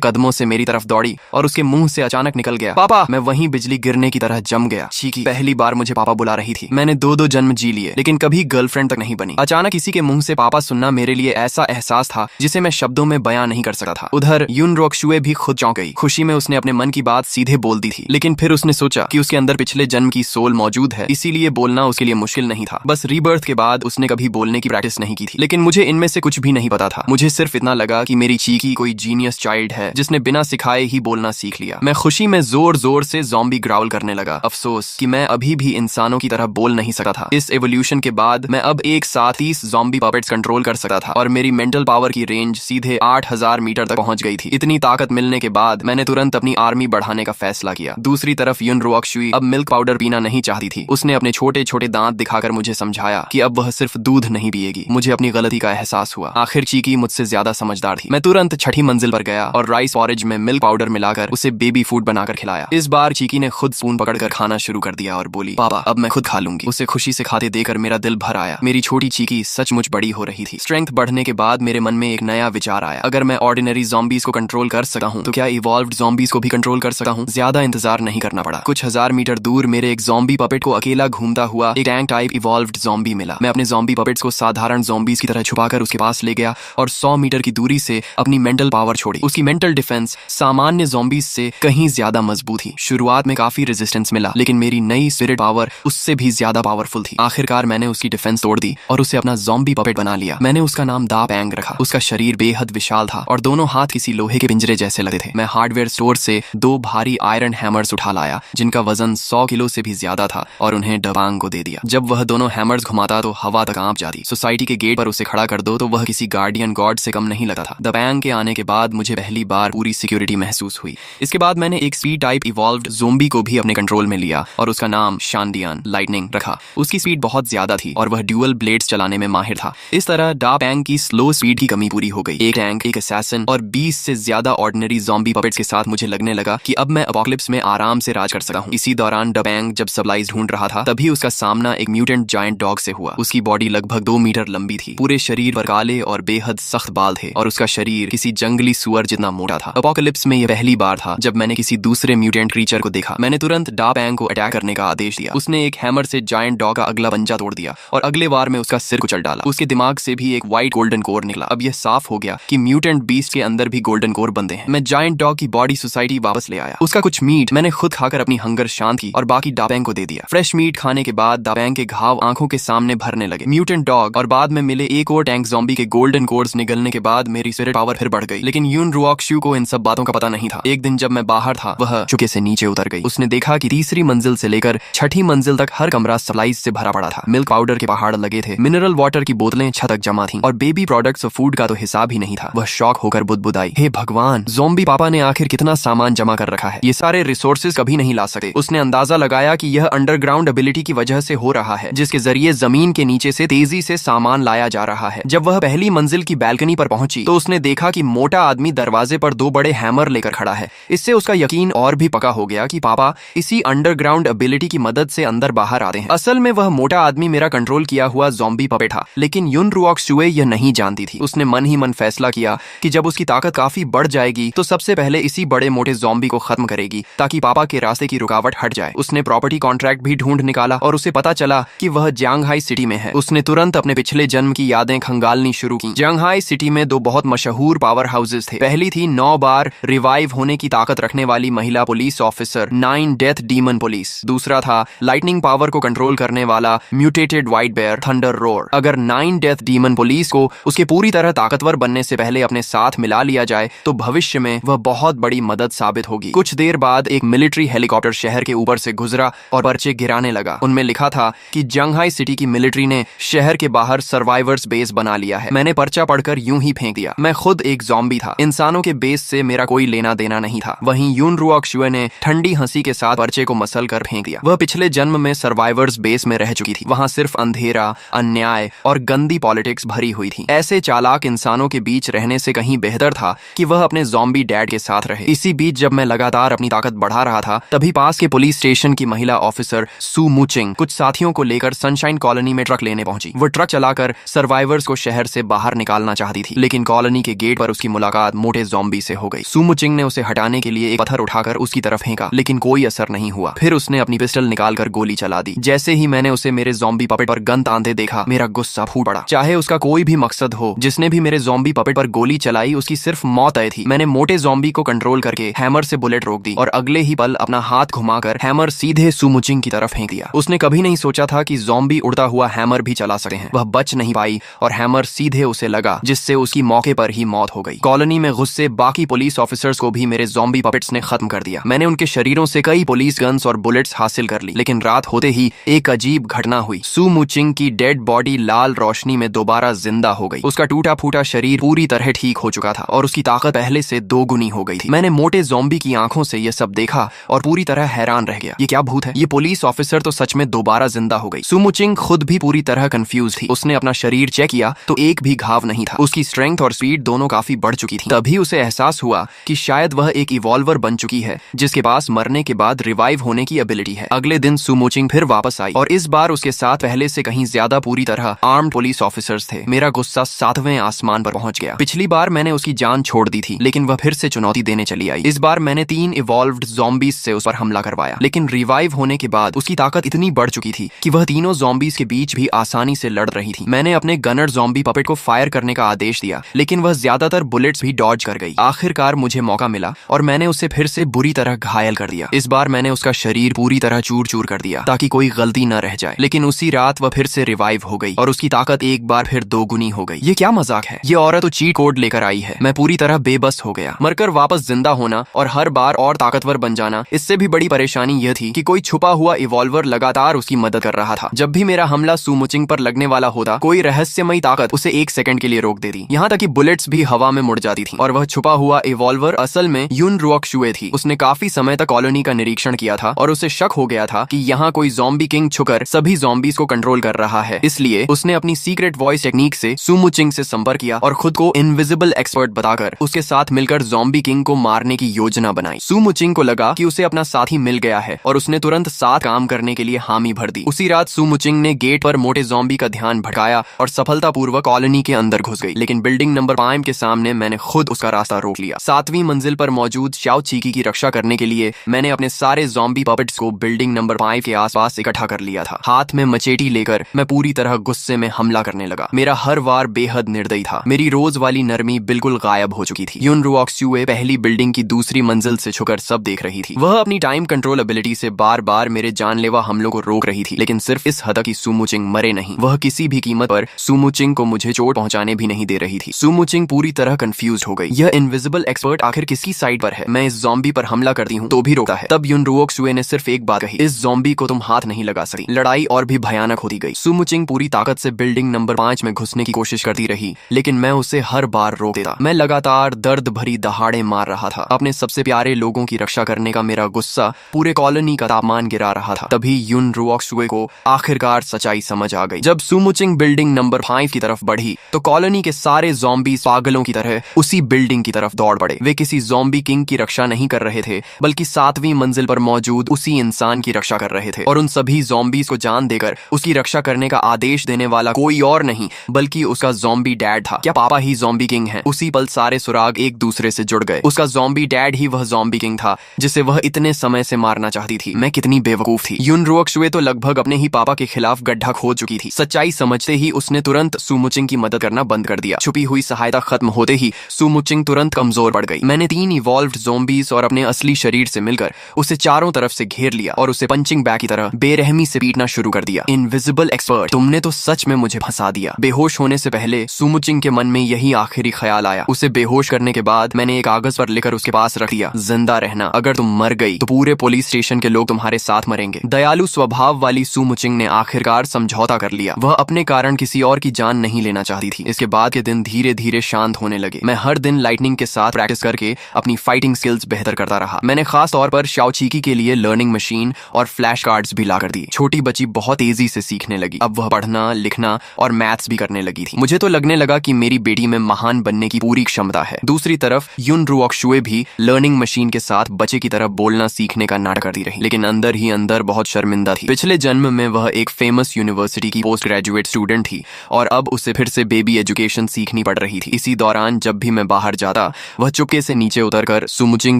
कदमों से मेरी तरफ दौड़ी और उसके मुंह से अचानक निकल गया, पापा। मैं वहीं बिजली गिरने की तरह जम गया। चीकी पहली बार मुझे पापा बुला रही थी। मैंने दो जन्म जी लिए लेकिन कभी गर्लफ्रेंड तक नहीं बनी। अचानक किसी के मुंह से पापा सुनना मेरे लिए ऐसा एहसास था जिसे मैं शब्दों में बयां नहीं कर सकता था। उधर युन रुओक्शु भी खुद चौंक गई। खुशी में उसने अपने मन की बात सीधे बोल दी थी, लेकिन फिर उसने सोचा कि उसके अंदर पिछले जन्म की सोल मौजूद है, इसीलिए बोलना उसके लिए मुश्किल नहीं था। बस रीबर्थ के बाद उसने कभी बोलने की प्रैक्टिस नहीं की थी। लेकिन मुझे इनमें से कुछ भी नहीं पता था। मुझे सिर्फ इतना लगा कि मेरी चीकी कोई जीनियस चाइल्ड है जिसने बिना सिखाए ही बोलना सीख लिया। मैं खुशी में जोर जोर से ज़ॉम्बी ग्राउल करने लगा। अफसोस कि मैं अभी भी इंसानों की तरह बोल नहीं सकता था। इस एवोल्यूशन के बाद मैं अब एक साथ 30 ज़ॉम्बी पपेट्स कंट्रोल कर सकता था और मेरी मेंटल पावर की रेंज सीधे 8000 मीटर तक पहुंच गई थी। इतनी ताकत मिलने के बाद मैंने तुरंत अपनी आर्मी बढ़ाने का फैसला किया। दूसरी तरफ युन रुओक्शु अब मिल्क पाउडर पीना नहीं चाहती थी। उसने अपने छोटे छोटे दांत दिखाकर मुझे समझाया कि अब वह सिर्फ दूध नहीं पिएगी। मुझे अपनी गलती का एहसास हुआ। आखिर चीकी मुझसे ज्यादा समझदार थी। मैं तुरंत छठी मंजिल पर गया और राइस पॉरेज में मिल्क पाउडर मिलाकर उसे बेबी फूड बनाकर खिलाया। इस बार चीकी ने खुद स्पून पकड़कर खाना शुरू कर दिया और बोली, पापा अब मैं खुद खा लूंगी। उसे खुशी से खाते देकर मेरा दिल भर आया। मेरी छोटी चीकी सचमुच बड़ी हो रही थी। स्ट्रेंथ बढ़ने के बाद मेरे मन में एक नया विचार आया। अगर मैं ऑर्डिनरी ज़ॉम्बीज को कंट्रोल कर सका हूँ तो क्या इवॉल्व्ड ज़ॉम्बीज को भी कंट्रोल कर सका हूँ। ज्यादा इंतजार नहीं करना पड़ा। कुछ हजार मीटर दूर मेरे एक ज़ॉम्बी पपेट को अकेला घूमता हुआ एक टैंक टाइप इवॉल्व्ड ज़ॉम्बी मिला। मैं अपने ज़ॉम्बी पपेट्स को साधारण ज़ॉम्बीज की तरह छुपाकर उसके पास ले गया और 100 मीटर की दूरी से अपनी मेंटल पावर छोड़ी। उसकी मेंटल डिफेंस सामान्य ज़ॉम्बीज से कहीं ज्यादा मजबूत थी। शुरुआत में काफी रेजिस्टेंस मिला लेकिन मेरी नई स्पिरिट पावर उससे भी ज्यादा पावरफुल थी। आखिरकार मैंने उसकी डिफेंस तोड़ दी और उसे अपना ज़ॉम्बी पपेट बना लिया। मैंने उसका नाम दा पैंग रखा। उसका शरीर बेहद विशाल था और दोनों हाथ किसी लोहे के पिंजरे जैसे लगते थे। मैं हार्डवेयर स्टोर से 2 भारी आयरन हैमर्स उठा लाया जिनका वजन 100 किलो से भी ज्यादा था और उन्हें डबांग को दे दिया। जब वह दोनों हैमर्स घुमाता तो हवा तक कांप जाती। सोसाइटी के गेट पर उसे खड़ा कर दो तो वह किसी गार्डियन गॉड से कम नहीं लगता था। डबांग के आने के बाद मुझे पहली बार पूरी सिक्योरिटी महसूस हुई। इसके बाद मैंने एक स्पीड टाइप इवॉल्व्ड ज़ोंबी को भी अपने कंट्रोल में लिया और उसका नाम शांडियन लाइटनिंग रखा। उसकी स्पीड बहुत ज्यादा थी और वह ड्यूअल ब्लेड्स चलाने में माहिर था। इस तरह डा पैंग की स्लो स्पीड की कमी पूरी हो गई। एक टैंक, एक असैसिन और 20 से ज्यादा ऑर्डिनरी ज़ॉम्बी पपेट्स के साथ मुझे लगने लगा कि अब मैं अपोकलिप्स में आराम से राज कर सकता हूँ। इसी दौरान डा पैंग जब सप्लाईज ढूंढ रहा था तभी उसका सामना एक म्यूटेंट जायंट डॉग से हुआ। उसकी बॉडी लगभग 2 मीटर लंबी थी। पूरे शरीर पर काले और बेहद सख्त बाल थे और उसका शरीर किसी जंगली सुअर जितना मोटा था। अपोकलिप्स में यह पहली बार था जब मैंने किसी दूसरे म्यूटेंट क्रीचर को देखा। मैंने तुरंत डा पैंग को अटैक करने का आदेश दिया। उसने एक हैमर से जायंट डॉग का अगला पंजा तोड़ दिया और अगले वार में उसका सिर कुचल डाला। उसके दिमाग से भी एक व्हाइट गोल्डन कोर निकला। अब यह साफ हो गया कि म्यूटेंट बीस्ट के अंदर भी गोल्डन कोर बंधे हैं। मैं जायंट डॉग की बॉडी सोसाइटी वापस ले आया। उसका कुछ मीट मैंने खुद खाकर अपनी हंगर शांत की और बाकी डाबैंग को दे दिया। फ्रेश मीट खाने के बाद डाबैंग के घाव आंखों के सामने भरने लगे। म्यूटेंट डॉग और बाद में मिले एक और टैंक ज़ॉम्बी के गोल्डन कोर्स निगलने के बाद मेरी स्पिरिट पावर फिर बढ़ गई। लेकिन युन रुओक्शु को इन सब बातों का पता नहीं था। एक दिन जब मैं बाहर था वह चुके से नीचे उतर गई। उसने देखा कि तीसरी मंजिल से लेकर छठी मंजिल तक हर कमरा सप्लाईज से भरा पड़ा था। मिल्क पाउडर के पहाड़ लगे थे। मिनरल वाटर की बोतलें छत तक जमा थीं और बेबी प्रोडक्ट्स और फूड का तो हिसाब ही नहीं था। वह शॉक होकर बुदबुदाई, हे भगवान, ज़ॉम्बी पापा ने आखिर कितना सामान जमा कर रखा है। ये सारे रिसोर्सेज कभी नहीं ला सके। उसने अंदाजा लगाया कि यह अंडरग्राउंड एबिलिटी की वजह से हो रहा है जिसके जरिए जमीन के नीचे से तेजी से सामान लाया जा रहा है। जब वह पहली मंजिल की बैल्कनी पर पहुंची तो उसने देखा कि मोटा आदमी दरवाजे पर 2 बड़े हैमर लेकर खड़ा है। इससे उसका यकीन और भी पक्का हो गया कि पापा इसी अंडरग्राउंड एबिलिटी की मदद से अंदर बाहर आते हैं। असल में वह मोटा आदमी मेरा कंट्रोल किया हुआ ज़ॉम्बी पपेट था। लेकिन युन रुओक्शु यह नहीं जानती थी। उसने मन ही मन फैसला किया कि जब उसकी ताकत काफी बढ़ जाएगी तो सबसे पहले इसी बड़े मोटे ज़ॉम्बी को खत्म करेगी ताकि पापा के रास्ते की रुकावट हट जाए। उसने प्रॉपर्टी कॉन्ट्रैक्ट भी ढूंढ निकाला और उसे पता चला कि वह जियांगहाई सिटी में है। उसने तुरंत अपने पिछले जन्म की यादें खंगालनी शुरू की। जियांगहाई सिटी में 2 बहुत मशहूर पावर हाउसेस थे। पहली थी 9 बार रिवाइव होने की ताकत रखने वाली महिला police officer 9 death demon police. दूसरा था लाइटनिंग पावर को कंट्रोल करने वाला mutated white bear thunder roar. अगर 9 डेथ डीमन पुलिस को उसके पूरी तरह ताकतवर बनने से पहले अपने साथ मिला लिया जाए तो भविष्य में वह बहुत बड़ी मदद साबित होगी। कुछ देर बाद एक मिलिट्री हेलीकॉप्टर शहर के ऊपर से गुजरा और पर्चे गिराने लगा। उनमें लिखा था कि जियांगहाई सिटी की मिलिट्री ने शहर के बाहर सर्वाइवर्स बेस बना लिया है। मैंने पर्चा पढ़कर यूं ही फेंक दिया। मैं खुद एक ज़ॉम्बी था। इंसानों के बेस से मेरा कोई लेना देना नहीं था। वहीं युन रुओक्शु ने ठंडी हंसी के साथ पर्चे को मसल कर फेंक दिया। वह पिछले जन्म में सर्वाइवर्स बेस में रह चुकी थी। वहां सिर्फ अंधेरा, अन्याय और गंदी पॉलिटिक्स भरी हुई थी। ऐसे चालाक इंसानों के बीच रहने से कहीं बेहतर था कि वह अपने ज़ॉम्बी डैड के साथ रहे। इसी बीच जब मैं लगातार अपनी ताकत बढ़ा रहा था तभी पास के पुलिस स्टेशन की महिला ऑफिसर सू मुचिंग कुछ साथियों को लेकर सनशाइन कॉलोनी में ट्रक लेने पहुंची। वो ट्रक चलाकर सर्वाइवर्स को शहर से बाहर निकालना चाहती थी, लेकिन कॉलोनी के गेट पर उसकी मुलाकात मोटे ज़ॉम्बी से हो गई। सू मुचिंग ने उसे हटाने के लिए एक पत्थर उठाकर उसकी तरफ फेंका, लेकिन कोई असर नहीं हुआ। फिर उसने अपनी पिस्टल निकालकर गोली चला दी। जैसे ही मैंने उसे मेरे ज़ॉम्बी पपेट पर गन तानते देखा, मेरा गुस्सा फूट पड़ा। चाहे उसका कोई भी मकसद हो, जिसने भी मेरे ज़ॉम्बी पपेट पर गोली चलाई उसकी सिर्फ मौत तय थी। मैंने मोटे ज़ॉम्बी को कंट्रोल करके हैमर से बुलेट रोक दी और अगले ही पल अपना हाथ घुमाकर हैमर सीधे सू मुचिंग की तरफ फेंक दिया। उसने कभी नहीं सोचा था कि ज़ॉम्बी उड़ता हुआ हैमर भी चला सकते हैं। वह बच नहीं पाई और हैमर सीधे उसे लगा, जिससे उसकी मौके पर ही मौत हो गई। कॉलोनी में गुस्से बाकी पुलिस ऑफिसर्स को भी मेरे ज़ॉम्बी पपेट्स ने खत्म कर दिया। मैंने उनके शरीरों से कई पुलिस गन्स और बुलेट्स हासिल कर ली, लेकिन रात होते ही एक अजीब घटना हुई। सू मुचिंग की डेड बॉडी लाल रोशनी में दोबारा जिंदा हो गई। उसका टूटा फूटा शरीर पूरी तरह ठीक हो चुका था और उसकी ताकत पहले से दोगुनी हो गई थी। मैंने मोटे ज़ॉम्बी की आंखों से यह सब देखा और पूरी तरह हैरान रह गया। ये क्या भूत है? ये पुलिस ऑफिसर तो सच में दोबारा जिंदा हो गई। सू मुचिंग खुद भी पूरी तरह कंफ्यूज थी। उसने अपना शरीर चेक किया तो एक भी घाव नहीं था। उसकी स्ट्रेंथ और स्पीड दोनों काफी बढ़ चुकी थी। तभी उसे एहसास हुआ कि शायद वह एक इवॉल्वर बन चुकी है, जिसके पास मरने के बाद रिवाइव होने की एबिलिटी है। अगले दिन सू मुचिंग फिर वापस आई और इस बार उसके साथ पहले से कहीं ज्यादा पूरी तरह आर्म्ड पुलिस ऑफिसर्स थे। मेरा गुस्सा 7वें आसमान पर पहुंच गया। पिछली बार मैंने उसकी जान छोड़ दी थी, लेकिन वह फिर से चुनौती देने चली आई। इस बार मैंने 3 इवॉल्व्ड ज़ॉम्बीज से उस पर हमला करवाया, लेकिन रिवाइव होने के बाद उसकी ताकत इतनी बढ़ चुकी थी कि वह तीनों ज़ॉम्बीज के बीच भी आसानी से लड़ रही थी। मैंने अपने गनर ज़ॉम्बी पपेट को फायर करने का आदेश दिया, लेकिन वह ज्यादातर बुलेट्स भी डॉज कर गई। आखिरकार मुझे मौका मिला और मैंने उसे फिर से बुरी तरह घायल कर दिया। इस बार मैंने उसका शरीर पूरी तरह चूर चूर कर दिया ताकि कोई गलती न रह जाए, लेकिन उसी रात वह फिर से रिवाइव हो गई और उसकी ताकत एक बार फिर दोगुनी हो गई। ये क्या मजाक है? ये औरत तो चीट कोड लेकर आई है। मैं पूरी तरह बेबस हो गया। मरकर वापस जिंदा होना और हर बार और ताकतवर बन जाना, इससे भी बड़ी परेशानी यह थी कि कोई छुपा हुआ इवॉल्वर लगातार उसकी मदद कर रहा था। जब भी मेरा हमला सू मुचिंग पर लगने वाला होता, कोई रहस्यमयी ताकत उसे 1 सेकंड के लिए रोक देती। यहाँ तक कि बुलेट्स भी हवा में मुड़ जाती थी। और वह छुपा हुआ इवॉल्वर असल में युन रुओक शुए थी। उसने काफी समय तक कॉलोनी का निरीक्षण किया था और उसे शक हो गया था कि यहाँ कोई ज़ॉम्बी किंग छुकर सभी ज़ॉम्बीज को कंट्रोल कर रहा है। इसलिए उसने अपनी सीक्रेट वॉइस टेक्निक से सू मुचिंग से संपर्क किया और खुद को इनविजिबल एक्सपर्ट बताकर उसके साथ मिलकर ज़ॉम्बी किंग को मारने की योजना बनाई। सू मुचिंग को लगा कि उसे अपना साथी मिल गया है और उसने तुरंत साथ काम करने के लिए हामी भर दी। उसी रात सू मुचिंग ने गेट पर मोटे ज़ॉम्बी का ध्यान भटकाया और सफलतापूर्वक कॉलोनी के अंदर घुस गई, लेकिन बिल्डिंग नंबर 5 के सामने मैंने खुद उसका रास्ता रोक लिया। 7वीं मंजिल पर मौजूद शाओ चीकी की रक्षा करने के लिए मैंने अपने सारे ज़ॉम्बी पपेट्स को बिल्डिंग नंबर 5 के आसपास इकट्ठा कर लिया था। हाथ में मचेटी लेकर मैं पूरी तरह गुस्से में हमला करने लगा। मेरा हर वार बेहद निर्दयी था। मेरी रोज वाली नरमी बिल्कुल गायब हो चुकी थी। युन रुओक शुए पहली बिल्डिंग की दूसरी मंजिल से छुकर सब देख रही थी। वह अपनी टाइम कंट्रोल एबिलिटी से बार बार मेरे जानलेवा हमलों को रोक रही थी, लेकिन सिर्फ इस हद तक कि सू मुचिंग मरे नहीं। वह किसी भी कीमत पर सू मुचिंग को मुझे चोट पहुंचाने भी नहीं दे रही थी। सू मुचिंग पूरी तरह कंफ्यूज हो गई। यह इनविजिबल एक्सपर्ट आखिर किसकी साइड पर है? मैं इस ज़ॉम्बी पर हमला करती हूँ तो भी रोकता है। तब युन रुओक शुए ने सिर्फ एक बात कही, इस ज़ॉम्बी को तुम हाथ नहीं लगा सकती। लड़ाई और भी भयानक होती गई। सू मुचिंग पूरी ताकत से बिल्डिंग नंबर 5 में घुसने की कोशिश करती रही, लेकिन मैं उसे हर बार रोक देता। मैं लगातार दर्द भरी दहाड़े मार रहा था। अपने सबसे प्यारे लोगों की रक्षा करने का मेरा गुस्सा पूरे कॉलोनी का तापमान गिरा रहा था। तभी युन रुओक शुए को आखिरकार सच्चाई समझ आ गई। जब सू मुचिंग बिल्डिंग नंबर 5 की तरफ बढ़ी तो कॉलोनी के सारे ज़ॉम्बी पागलों की तरह उसी बिल्डिंग की तरफ दौड़ पड़े। वे किसी ज़ॉम्बी किंग की रक्षा नहीं कर रहे थे, बल्कि 7वीं मंजिल पर मौजूद उसी इंसान की रक्षा कर रहे थे। और उन सभी ज़ॉम्बीज को जान देकर उसकी रक्षा करने का आदेश देने वाला कोई और नहीं बल्कि उसका ज़ॉम्बी डैड था। क्या पापा ही ज़ॉम्बी किंग है? उसी पल सारे सुराग एक दूसरे से जुड़ गए। उसका ज़ॉम्बी डैड ही वह ज़ॉम्बी किंग था जिसे वह इतने समय से मारना चाहती थी। मैं कितनी बेवकूफ थी। युन रुओक शुए तो लगभग अपने ही पापा के खिलाफ गड्ढा खोद चुकी थी। सच्चाई समझते ही उसने तुरंत सू मुचिंग की मदद करना बंद कर दिया। छुपी हुई सहायता खत्म होते ही सू मुचिंग तुरंत कमजोर पड़ गई। मैंने 3 इवॉल्व्ड ज़ॉम्बीज और अपने असली शरीर से मिलकर उसे चारों तरफ से घेर लिया और उसे पंचिंग बैग की तरह बेरहमी से पीटना शुरू कर दिया। इनविजिबल एक्सपर्ट, तुमने तो सच में मुझे फंसा दिया। बेहोश होने से पहले सू मुचिंग के मन में यही आखिरी ख्याल आया। उसे बेहोश करने के बाद मैंने एक कागज पर लिखकर उसके पास रख दिया, जिंदा रहना। अगर तुम मर गई तो पूरे पुलिस स्टेशन के लोग तुम्हारे साथ मरेंगे। दयालु स्वभाव वाली सू मुचिंग ने आखिरकार समझौता कर लिया। वह अपने कारण किसी और की जान नहीं लेना चाहती थी। इसके बाद के दिन धीरे धीरे शांत होने लगे। मैं हर दिन लाइटनिंग के साथ प्रैक्टिस करके अपनी फाइटिंग स्किल्स बेहतर करता रहा। मैंने खास तौर पर शाओ चीकी के लिए लर्निंग मशीन और फ्लैश कार्ड्स भी ला कर दिए। छोटी बच्ची बहुत तेजी से सीखने लगी। अब वह पढ़ना, लिखना और मैथ्स भी करने लगी थी। मुझे तो लगने लगा कि मेरी बेटी में महान बनने की पूरी क्षमता है। दूसरी तरफ युन रुओक शुए भी लर्निंग मशीन के साथ बच्चे की तरह बोलना सीखने का नाटक करती रही, लेकिन अंदर ही अंदर बहुत शर्मिंदा थी। पिछले जन्म में वह एक फेमस यूनिवर्सिटी की पोस्ट ग्रेजुएट स्टूडेंट थी और अब उसे फिर से बेबी एजुकेशन सीखनी पड़ रही थी। इसी दौरान जब भी मैं बाहर जाता, वह चुपके से नीचे उतरकर सुमुचिंग